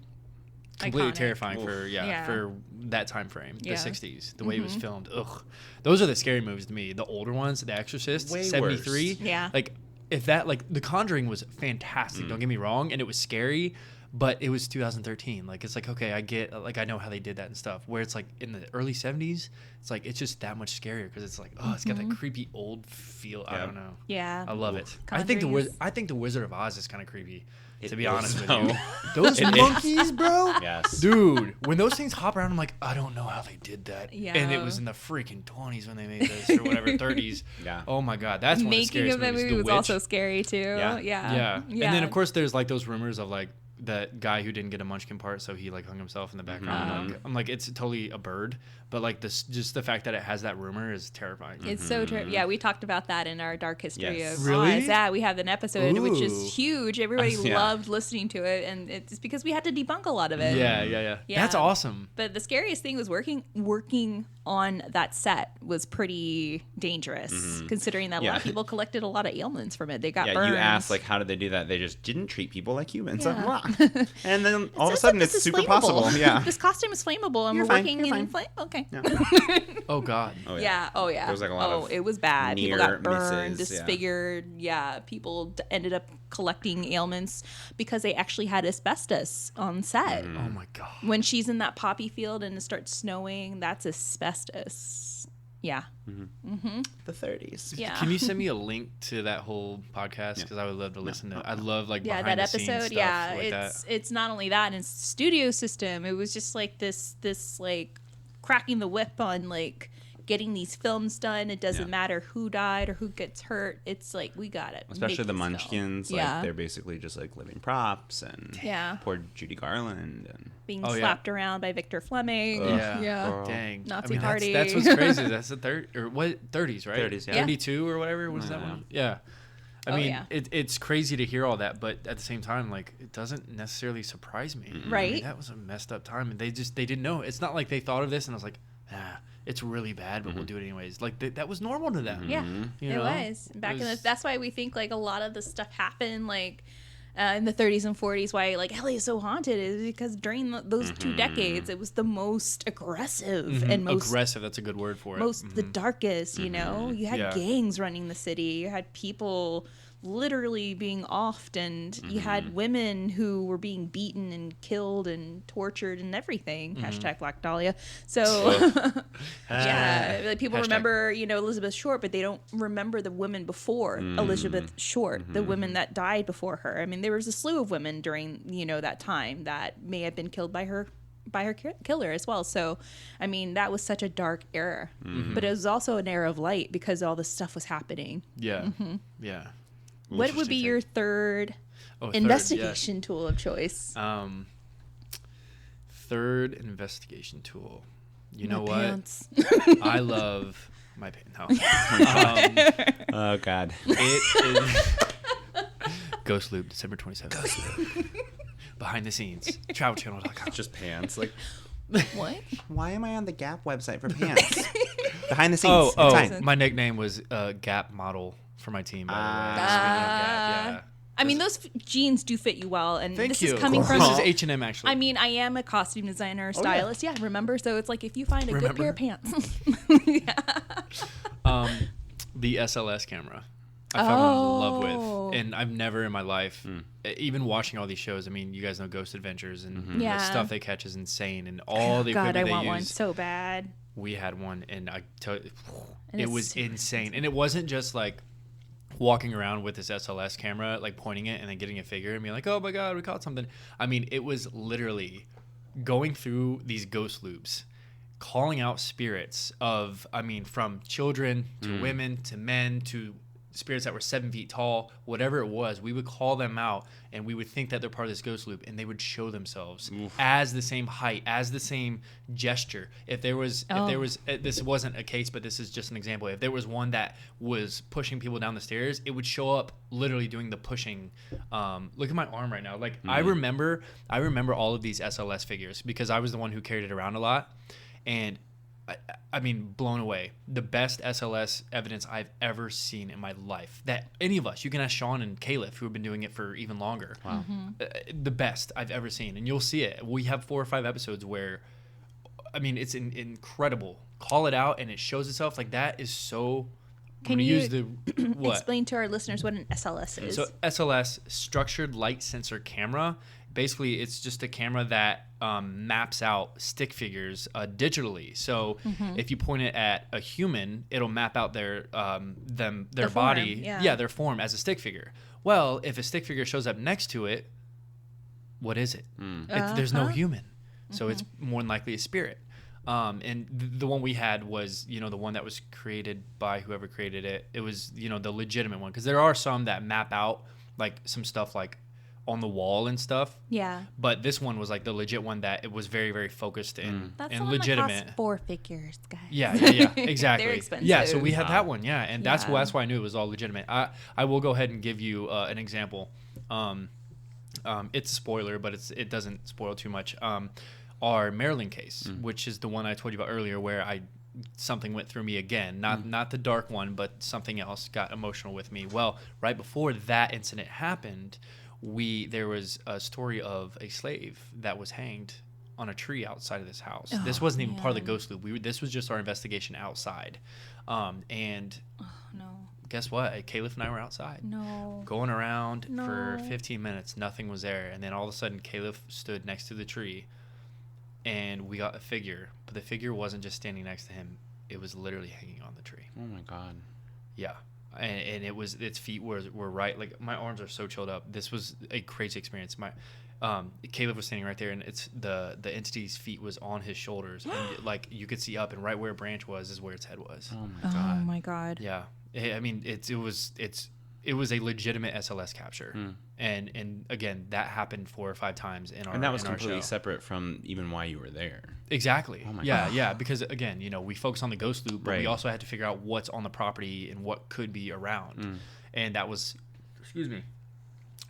completely Iconic. terrifying Yeah. for that time frame, the Yeah. 60s, the way it was filmed. Ugh, those are the scary movies to me. The older ones, The Exorcist, Way 73. worse. Yeah. Like if that, like The Conjuring was fantastic. Don't get me wrong, and it was scary. But it was 2013. Like, it's like, okay, I get, like, I know how they did that and stuff. Where it's like in the early 70s, it's like, it's just that much scarier because it's like, oh, it's got that creepy old feel. I don't know. Yeah. I love it. Conjuring is- I think the Wizard of Oz is kind of creepy, to be is, honest with though. you. Those It is. monkeys, bro. Yes. Dude, when those things hop around, I'm like, I don't know how they did that. Yeah. And it was in the freaking 20s when they made this, or whatever, 30s. Yeah. Oh my God, that's one of the Making scariest of that movies. movie The was Witch. also scary too. Yeah. Yeah. And then of course there's like those rumors of like that guy who didn't get a munchkin part, so he like hung himself in the background. I'm like, it's totally a bird, but like this, just the fact that it has that rumor is terrifying. It's so yeah, we talked about that in our dark history Yes. of Really? Oz. Yeah, we have an episode which Ooh. is huge. Everybody Yeah. loved listening to it, and it's because we had to debunk a lot of it. Yeah. That's awesome. But the scariest thing was working on that set was pretty dangerous, considering that a lot of Yeah. people collected a lot of ailments from it. They got Yeah, burned. you asked like, how did they do that? They just didn't treat people like humans. Yeah. Blah. And then all of a says sudden that it's this is super flammable. possible. Yeah. This costume is flammable, and You're we're fine, working you're in fine. flame. Okay. Oh God. Oh, Yeah. Oh, yeah. There was, like, a lot of it was bad. People near got burned, misses, yeah. disfigured. Yeah. People ended up collecting ailments because they actually had asbestos on set. Oh my God. When she's in that poppy field and it starts snowing, that's asbestos. Yeah. the 30s. Yeah. Can you send me a link to that whole podcast? Because I would love to listen to it. I love like Yeah, behind that the scenes episode. stuff Yeah, like it's not only that, it's studio system. It was just like this like cracking the whip on like getting these films done. It doesn't Yeah. matter who died or who gets hurt. It's like we got it. Especially the Munchkins, like Yeah. they're basically just like living props, and Yeah. poor Judy Garland, and being Oh, yeah. slapped around by Victor Fleming. Ugh. Yeah. Yeah. Girl. Dang. Nazi I mean, party. That's what's crazy. That's the 30s, right? 30s, yeah. 32 or whatever. What is that Yeah. one? Yeah. I Oh, mean, yeah. it's crazy to hear all that, but at the same time, like, it doesn't necessarily surprise me. I mean, Right. that was a messed up time, and they didn't know. It's not like they thought of this and I was like, it's really bad, but we'll do it anyways. Like, that was normal to them. Yeah, You it know? was back in the. was- That's why we think like a lot of the stuff happened like in the 30s and 40s. Why like LA is so haunted is because during those 2 decades it was the most aggressive and most aggressive. That's a good word for it. the darkest. You know, you had Yeah. gangs running the city. You had people literally being offed, and you had women who were being beaten and killed and tortured and everything. Hashtag Black Dahlia. So yeah, like, people Hashtag. remember Elizabeth Short, but they don't remember the women before Elizabeth Short, the women that died before her. I mean, there was a slew of women during that time that may have been killed by her killer as well. So I mean, that was such a dark era, but it was also an era of light because all this stuff was happening. Yeah. Yeah. What would be Interesting your third Oh, third, investigation tool of choice? Third investigation tool. You know My what? pants. I love My no. Oh God. It is Ghost Loop, December 27th. Behind the scenes, TrvlChannel.com. Just pants. Like, What? why am I on the Gap website for pants? Behind the scenes. Oh, It's fine. my nickname was Gap model for my team, by the way. Speaking of Gap, I mean, those jeans do fit you well, and Thank this you. is coming from. This is H&M, actually. I mean, I am a costume designer, stylist. Yeah, remember? So it's like if you find a good pair of pants. The SLS camera I fell in love Oh. with, and I've never in my life, even watching all these shows, I mean, you guys know Ghost Adventures, and Yeah. the stuff they catch is insane, and all the God, equipment I they want use. one so bad. We had one, and I tell you, And it it's was super insane. And it wasn't just like walking around with this SLS camera, like pointing it and then getting a figure and being like, oh my God, we caught something. I mean, it was literally going through these ghost loops, calling out spirits of, I mean, from children to women to men to spirits that were 7 feet tall, whatever it was. We would call them out, and we would think that they're part of this ghost loop, and they would show themselves as the same height, as the same gesture. If there was, this wasn't a case, but this is just an example. If there was one that was pushing people down the stairs, it would show up literally doing the pushing. Look at my arm right now. Like I remember all of these SLS figures because I was the one who carried it around a lot, and I mean, blown away. The best SLS evidence I've ever seen in my life. That any of us, you can ask Sean and Califf, who have been doing it for even longer. Wow. The best I've ever seen. And you'll see it. We have 4 or 5 episodes where, I mean, it's incredible. Call it out and it shows itself. Like, that is so... Can I'm you use the, what? explain to our listeners what an SLS is? So SLS, structured light sensor camera. Basically, it's just a camera that maps out stick figures digitally. So if you point it at a human, it'll map out their body, form, their form as a stick figure. Well, if a stick figure shows up next to it, what is it? There's no human, so it's more than likely a spirit. And the one we had was, the one that was created by whoever created it. It was, the legitimate one, because there are some that map out like some stuff like on the wall and stuff. Yeah. But this one was like the legit one that it was very, very focused and That's and the one legitimate. that costs 4 figures, guys. Yeah, exactly. They're expensive. Yeah, so we had that one, and that's Yeah. why I knew it was all legitimate. I will go ahead and give you an example. It's a spoiler, but it doesn't spoil too much. Our Maryland case, which is the one I told you about earlier, where something went through me again, not the dark one, but something else got emotional with me. Well, right before that incident happened, there was a story of a slave that was hanged on a tree outside of this house. This wasn't even part of the ghost loop. This was just our investigation outside. And guess what? Califf and I were outside. Going around for 15 minutes. Nothing was there. And then all of a sudden, Califf stood next to the tree, and we got a figure. But the figure wasn't just standing next to him. It was literally hanging on the tree. Oh, my God. Yeah. And its feet were right, like my arms are so chilled up. This was a crazy experience. Califf was standing right there, and it's the entity's feet was on his shoulders, and like you could see up, and right where a branch was is where its head was. Oh my God. Oh my God. Yeah, I mean it was a legitimate SLS capture, and again that happened 4 or 5 times in our and that was in our completely show. Separate from even why you were there. Exactly. Oh my God. God. Yeah, because again, we focus on the ghost loop, but we Right. also had to figure out what's on the property and what could be around. And that was,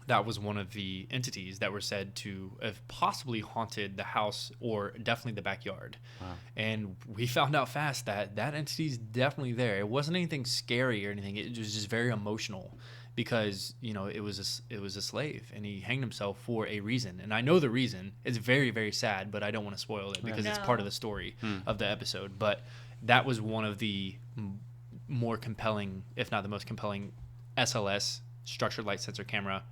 that was one of the entities that were said to have possibly haunted the house or definitely the backyard. Wow. And we found out fast that entity's definitely there. It wasn't anything scary or anything. It was just very emotional. Because it was a slave, and he hanged himself for a reason, and I know the reason. It's very, very sad, but I don't want to spoil it because it's part of the story of the episode. But that was one of the more compelling, if not the most compelling, SLS structured light sensor camera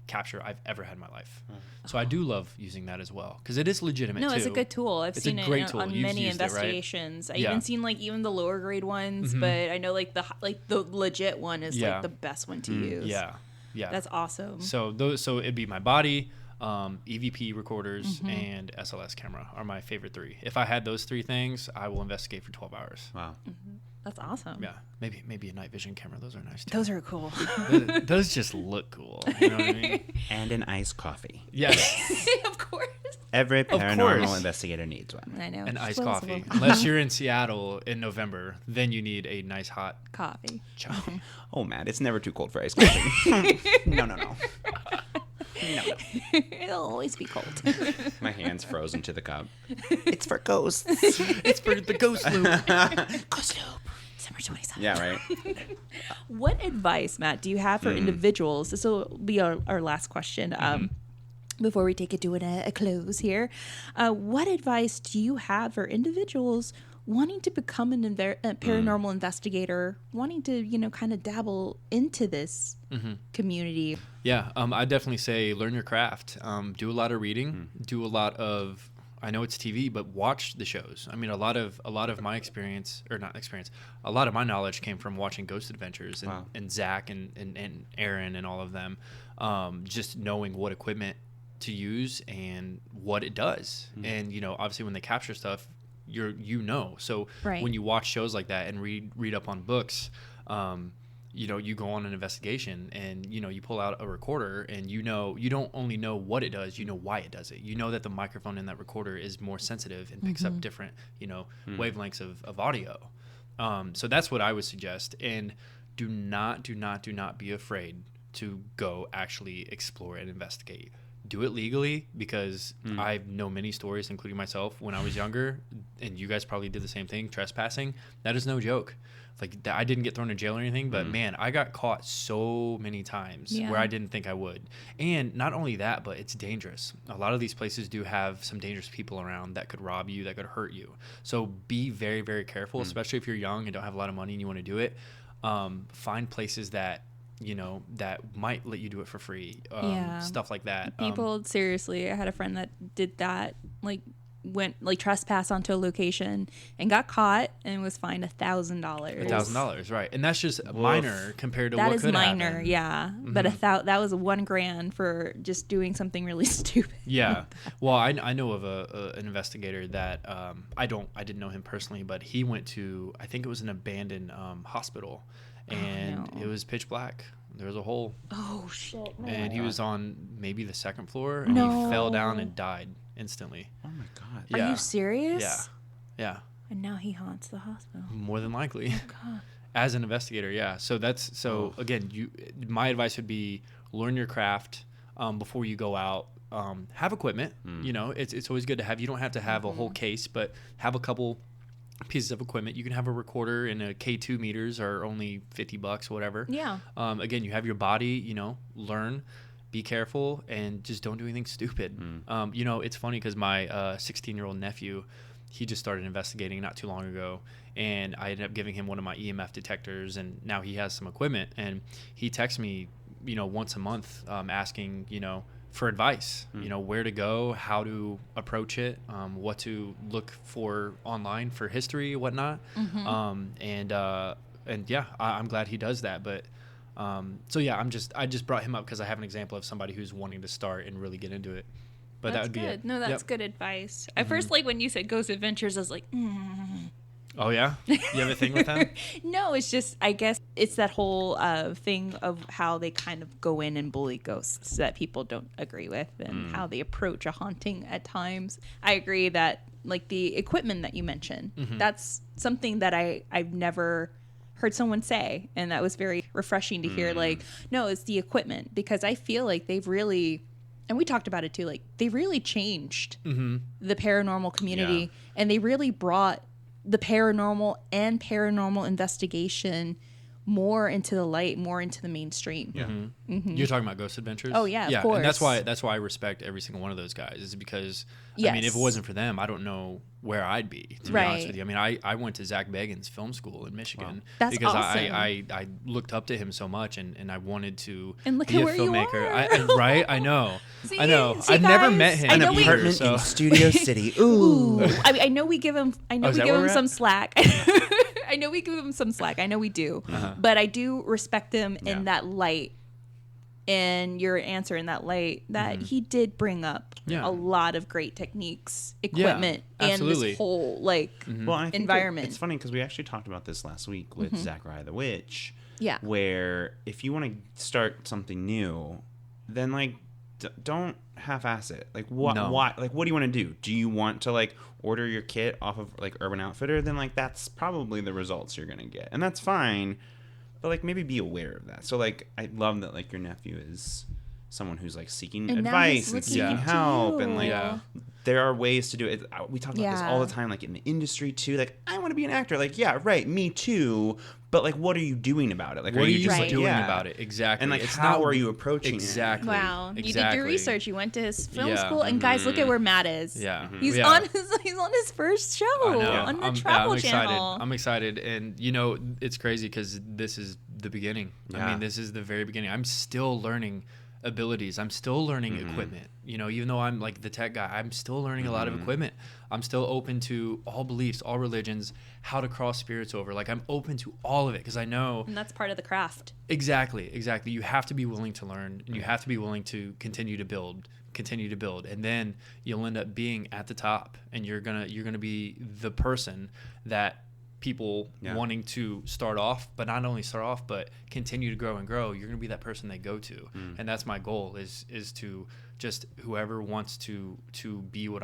capture I've ever had in my life. So I do love using that as well because it is legitimate. No, too. it's a good tool. I've It's seen a it great tool. on You've many used it, right? investigations. I Yeah. even seen even the lower grade ones, but I know the legit one is Yeah. like the best one to use. Yeah. That's awesome. So it'd be my body, EVP recorders, and SLS camera are my favorite 3. If I had those 3 things, I will investigate for 12 hours. Wow. That's awesome. Yeah, maybe a night vision camera. Those are nice too. Those are cool. those just look cool. You know what I mean? And an iced coffee. Yes. Of course. Every paranormal course. investigator needs one. I know. An iced Disposable. coffee. Unless you're in Seattle in November, then you need a nice hot Coffee. chocolate. Oh, Matt, it's never too cold for iced coffee. No. It'll always be cold. My hand's frozen to the cup. It's for ghosts. It's for the ghost loop. Ghost Loop. December 27th. Yeah, right. What advice, Matt, do you have for individuals? This will be our last question. Before we take it to a close here, what advice do you have for individuals wanting to become a paranormal investigator, wanting to, kind of dabble into this community? Yeah, I definitely say learn your craft. Do a lot of reading. Do a lot of, I know it's TV, but watch the shows. I mean, a lot of my experience, or not experience, a lot of my knowledge came from watching Ghost Adventures and Zach and Aaron and all of them. Just knowing what equipment to use and what it does. And, obviously when they capture stuff, so right. When you watch shows like that and read up on books, you go on an investigation and you pull out a recorder and you don't only know what it does, you know why it does it. You know that the microphone in that recorder is more sensitive and picks up different wavelengths of audio. So that's what I would suggest. And do not be afraid to go actually explore and investigate. Do it legally, because I know many stories, including myself, when I was younger, and you guys probably did the same thing, trespassing. That is no joke. Like, I didn't get thrown in jail or anything, but man, I got caught so many times where I didn't think I would. And not only that, but it's dangerous. A lot of these places do have some dangerous people around that could rob you, that could hurt you. So be very, very careful, especially if you're young and don't have a lot of money and you want to do it. Find places that that might let you do it for free. Stuff like that. People, seriously, I had a friend that did that, went trespass onto a location and got caught and was fined $1,000. $1,000, right? And that's just minor compared to what could happen. That is minor, yeah. But that was $1,000 for just doing something really stupid. Yeah. Well, I know of an investigator that I didn't know him personally, but he went to, I think it was an abandoned hospital. And it was pitch black. There was a hole. Oh, shit. And he was on maybe the second floor, and he fell down and died instantly. Oh, my God. Yeah. Are you serious? Yeah. Yeah. And now he haunts the hospital. More than likely. Oh, God. As an investigator, yeah. So again, my advice would be learn your craft before you go out. Have equipment. It's always good to have. You don't have to have a whole case, but have a couple pieces of equipment. You can have a recorder, and a K2 meters are only $50, whatever. Yeah. Again, you have your body, learn, be careful, and just don't do anything stupid. It's funny because my 16-year-old nephew, he just started investigating not too long ago, and I ended up giving him one of my EMF detectors, and now he has some equipment, and he texts me, once a month, asking, for advice, where to go, how to approach it, what to look for online for history, whatnot. And yeah, I'm glad he does that. But I just brought him up because I have an example of somebody who's wanting to start and really get into it. But that would be it. No, that's good advice. At first, when you said Ghost Adventures, I was like, Oh, yeah? You have a thing with them? No, it's just, I guess it's that whole thing of how they kind of go in and bully ghosts that people don't agree with, and how they approach a haunting at times. I agree that, the equipment that you mentioned, that's something that I've never heard someone say, and that was very refreshing to hear. No, it's the equipment, because I feel like they've really, and we talked about it too, they really changed the paranormal community, and they really brought the paranormal and paranormal investigation more into the light, more into the mainstream. Yeah. You're talking about Ghost Adventures? Oh, yeah, of course. And that's why I respect every single one of those guys, is because, I mean, if it wasn't for them, I don't know where I'd be, to be honest with you. I mean, I went to Zach Bagans Film School in Michigan. Wow. That's because awesome. I looked up to him so much, and I wanted to and look be at a where filmmaker. You are. Right? I know. See, I've never met him. An apartment in Studio City. Ooh. I know we give him. I know we give him some slack. I know we give him some slack. I know we do, but I do respect him in that light. And your answer in that light, that he did bring up a lot of great techniques, equipment, and this whole environment. It's funny because we actually talked about this last week with Zachariah the Witch. Yeah. Where if you want to start something new, then don't half-ass it. Like what? No. Why? Like what do you want to do? Do you want to like order your kit off of like Urban Outfitter? Then like that's probably the results you're gonna get, and that's fine. But like maybe be aware of that. So like I love that like your nephew is someone who's like seeking And now advice he's and looking seeking to help, and you. like Yeah. there are ways to do it. We talk about this Yeah. all the time, like in the industry too. Like I want to be an actor. Like yeah, right, me too. But like, what are you doing about it? Like, What are you just Right. doing yeah. about it? Exactly. And like, it's how not are you approaching exactly. Wow, you did Exactly. your research. You went to his film Yeah. school, and guys, look at where Matt is. Yeah. He's Yeah. on his first show I know. on the I'm Trvl excited. Channel. I'm excited, and you know it's crazy because this is the beginning. Yeah. I mean, this is the very beginning. I'm still learning abilities. I'm still learning equipment. You know, even though I'm like the tech guy, I'm still learning a lot of equipment. I'm still open to all beliefs, all religions, how to cross spirits over. Like I'm open to all of it because I know And that's part of the craft. exactly. You have to be willing to learn, and you have to be willing to continue to build, and then you'll end up being at the top, and you're gonna be the person that people wanting to start off, but not only start off, but continue to grow and grow. You're gonna be that person they go to, and that's my goal is to just whoever wants to be what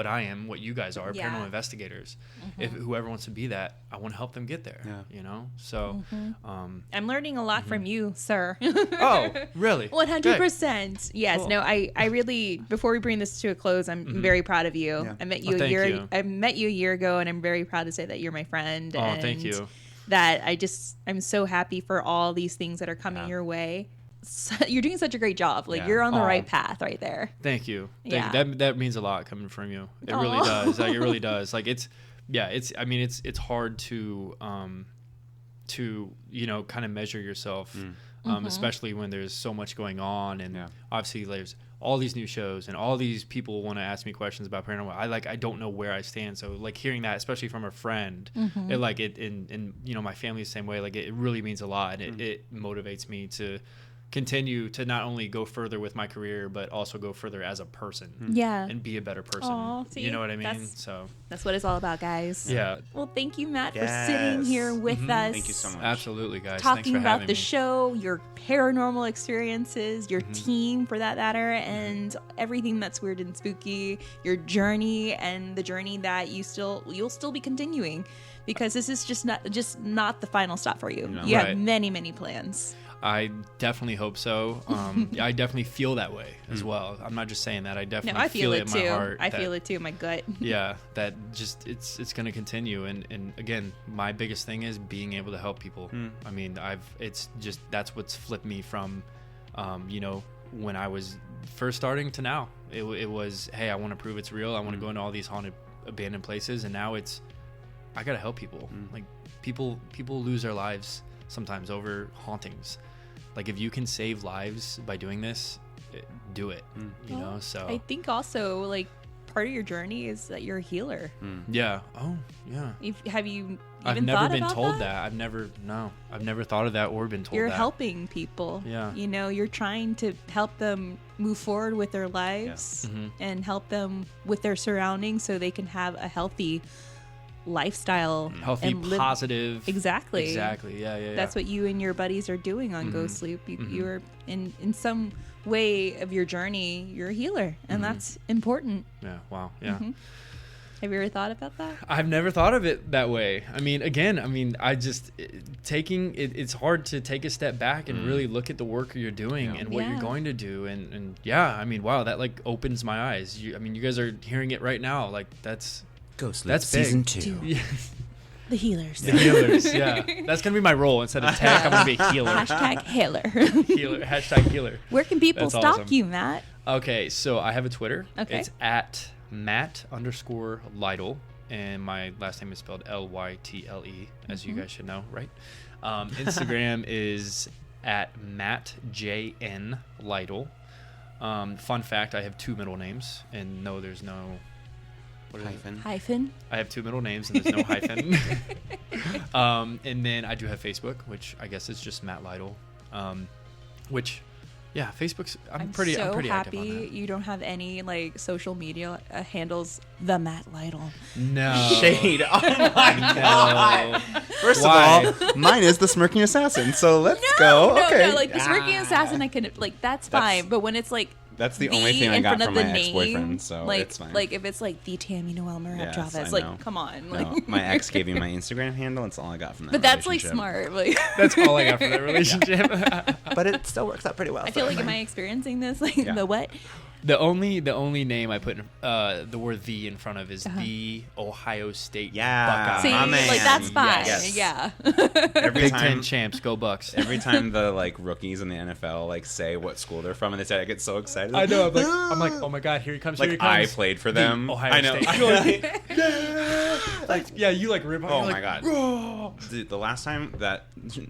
I am, what you guys are, Yeah. paranormal investigators. If whoever wants to be that, I want to help them get there. Yeah. You know, so I'm learning a lot from you, sir. oh, really? 100%. Yes. Cool. No, I really, before we bring this to a close, I'm very proud of you. Yeah. I met you Oh, thank you. I met you a year ago, and I'm very proud to say that you're my friend. Oh, and thank you. That I'm so happy for all these things that are coming your way. So, you're doing such a great job. Like Yeah. you're on the Aw. right path right there. Thank you. Yeah. That means a lot coming from you. It really Aw. does. Like it really does. Like it's hard to you know kind of measure yourself, especially when there's so much going on, and obviously there's all these new shows and all these people want to ask me questions about paranormal. I don't know where I stand. So like hearing that, especially from a friend, and you know my family the same way. Like it really means a lot, and it motivates me to continue to not only go further with my career, but also go further as a person. Yeah. And be a better person. Aw, see, you know what I mean? that's- So That's what it's all about, guys. yeah, Well, thank you, Matt, Yes. for sitting here with us. Thank you so much. absolutely, guys. Thanks Talking for about having the me. show, your paranormal experiences, your team for that matter, and everything that's weird and spooky, your journey and the journey that you'll still be continuing, because this is just not the final stop for you. No. You have Right. many plans. I definitely hope so. I definitely feel that way as well. I'm not just saying that. I No, definitely I feel it in too. my heart. I feel it too in my gut. Yeah, that just it's going to continue, and again, my biggest thing is being able to help people. I mean, that's what's flipped me from, you know, when I was first starting to now. It was, hey, I want to prove it's real. I want to go into all these haunted, abandoned places, and now it's, I gotta help people. Like people lose their lives sometimes over hauntings. Like if you can save lives by doing this, do it. You know, so I think also like part of your journey is that you're a healer. yeah. Oh yeah. Have you even I've never thought been about told that. I've never thought of that or been told You're that. helping people. Yeah. You know, you're trying to help them move forward with their lives and help them with their surroundings so they can have a healthy lifestyle. Healthy, and live- positive. Exactly. Yeah. That's what you and your buddies are doing on Ghost Loop. You're in some way of your journey, you're a healer, and that's important. Yeah. Wow. Yeah. Have you ever thought about that? I've never thought of it that way. I mean, I just taking it. It's hard to take a step back and really look at the work you're doing and what Yeah. you're going to do. And yeah, I mean, wow, that like opens my eyes. You guys are hearing it right now. Like that's Ghost Loop That's big. season 2. yeah, The healers. the healers. Yeah, that's gonna be my role instead of tech. I'm gonna be a healer. Hashtag healer. Healer. Hashtag healer. Where can people That's stalk awesome. you, Matt? Okay, so I have a Twitter. Okay. It's at Matt_Lytle, and my last name is spelled Lytle, as you guys should know, right? Instagram is at MattJN_Lytle. Fun fact: I have 2 middle names, and no, there's no Hyphen. I have 2 middle names, and there's no hyphen. And then I do have Facebook, which I guess is just Matt Lytle, which Yeah, Facebook's. I'm I'm pretty so active happy on that. you don't have any like social media handles. The Matt Lytle. No Shade. Oh my god. First Why? of all, mine is the smirking assassin. So let's go. No, Okay. no, like the smirking assassin, I can like that's fine. But when it's like That's the only thing I in got front from of my the ex-boyfriend, name, so like, it's fine. Like if it's like the Tammy Noel Murad Yes, Chavez, I like know. come on, No, like. my ex gave me my Instagram handle. It's all I got from that. But that's like relationship. smart. Like That's all I got for that relationship. But it still works out pretty well. I feel like, am I experiencing this? Like Yeah. the what? The only name I put the word "the" in front of is the Ohio State Yeah. Buckeyes. See, my man. like that's fine. Yes. Yeah. every Big time, Ten champs, go Bucks. every time the like rookies in the NFL like say what school they're from and they say, I get so excited. I know. I'm like, oh my god, here he comes. Like here he comes. I played for them. The Ohio I know. State. Like, yeah, you like rip. Oh you're my like, god. "Whoa." Dude, the last time that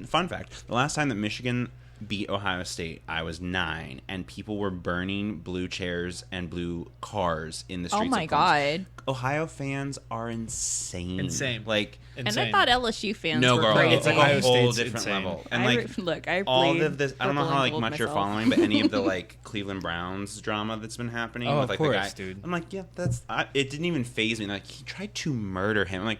fun fact, the last time that Michigan beat Ohio State, I was 9 and people were burning blue chairs and blue cars in the streets. Oh my of Columbus. god. Ohio fans are insane. Insane. Like And Insane. I thought LSU fans no were girl, crazy. it's like Ohio a whole State's different insane. level. And like Look, I all played of this, I don't know purple how and like gold much you're myself. following, but any of the like Cleveland Browns drama that's been happening Oh, with of like course, the guy, dude. I'm like, yeah, it didn't even faze me. Like he tried to murder him. I'm like,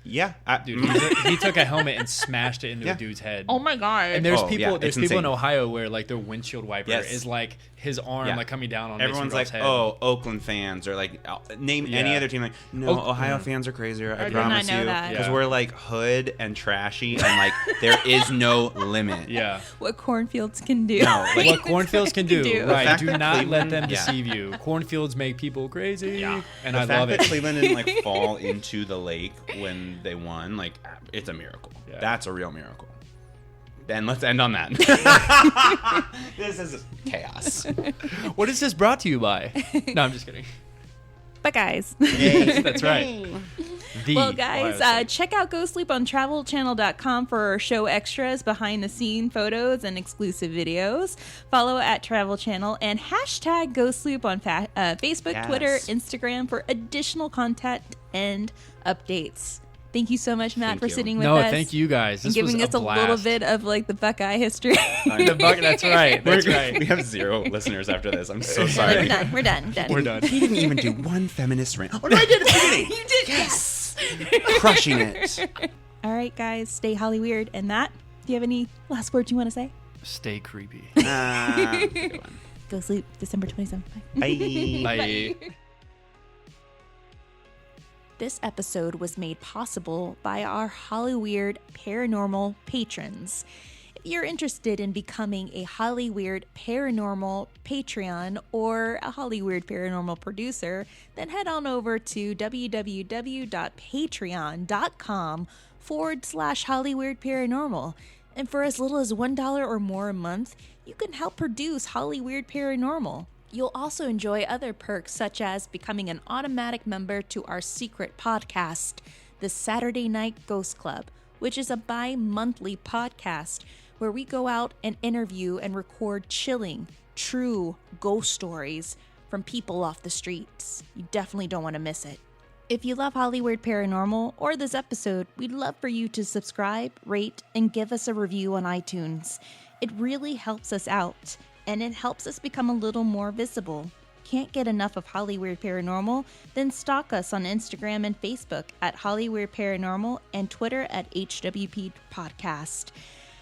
yeah, Dude, he took a helmet and smashed it into Yeah. a dude's head. Oh my god. And there's Oh, people, yeah, there's it's people in insane. Ohio where like their windshield wiper Yes. is like his arm Yeah. like coming down on. Everyone's Mason like, Rudolph's head. oh, Oakland fans, or like name any Yeah. other team. Like, no, Oak- Ohio fans are crazier. I did not promise know you, that. because Yeah. we're like hood and trashy, and like there is no limit. Yeah. What cornfields can do. No, like, What cornfields can do, The right? fact Do that not let Cleveland- them yeah. deceive you. Cornfields make people crazy, and the I fact love that it. Cleveland didn't like fall into the lake when they won, like it's a miracle. Yeah. That's a real miracle. Then let's end on that. This is chaos. What is this brought to you by? No, I'm just kidding. But guys. That's right. The Well, Ohio guys, State. check out Go Sleep on TrvelChannel.com for show extras, behind-the-scene photos, and exclusive videos. Follow at Travel Channel and hashtag Go Sleep on Facebook, Yes. Twitter, Instagram for additional content and updates. Thank you so much, Matt, Thank for you. sitting with No, us. thank you guys. And This was giving us a little blast. bit of like the Buckeye history. The bucket. That's right. That's right. We have 0 listeners after this. I'm so We're sorry. done. We're done. We're done. He didn't even do one feminist rant. What did I do at the beginning? You did. Yes. Crushing it. All right, guys, stay Hollyweird. And Matt, do you have any last words you want to say? Stay creepy. Good one. Go Sleep, December 27th. Bye. Bye. Bye. This episode was made possible by our Hollyweird paranormal patrons. If you're interested in becoming a Hollyweird paranormal Patreon or a Hollyweird paranormal producer, then head on over to www.patreon.com/Hollyweird Paranormal. And for as little as $1 or more a month, you can help produce Hollyweird Paranormal. You'll also enjoy other perks such as becoming an automatic member to our secret podcast, the Saturday Night Ghost Club, which is a bi-monthly podcast where we go out and interview and record chilling, true ghost stories from people off the streets. You definitely don't want to miss it. If you love Hollyweird Paranormal or this episode, we'd love for you to subscribe, rate, and give us a review on iTunes. It really helps us out, and it helps us become a little more visible. Can't get enough of Hollyweird Paranormal? Then stalk us on Instagram and Facebook at Hollyweird Paranormal and Twitter at HWP Podcast.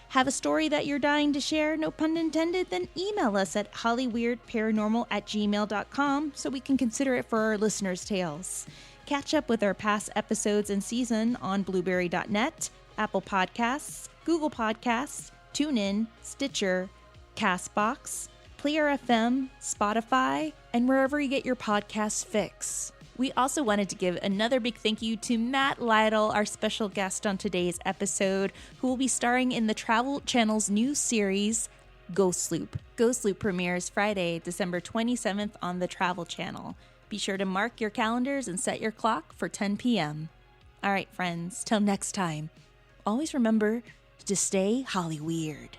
Have a story that you're dying to share, no pun intended? Then email us at hollyweirdparanormal@gmail.com so we can consider it for our listeners' tales. Catch up with our past episodes and season on blueberry.net, Apple Podcasts, Google Podcasts, TuneIn, Stitcher, CastBox, Player FM, Spotify, and wherever you get your podcasts fix. We also wanted to give another big thank you to Matt Lytle, our special guest on today's episode, who will be starring in the Trvl Channel's new series, Ghost Loop. Ghost Loop premieres Friday, December 27th on the Trvl Channel. Be sure to mark your calendars and set your clock for 10 p.m. All right, friends, till next time, always remember to stay Hollyweird.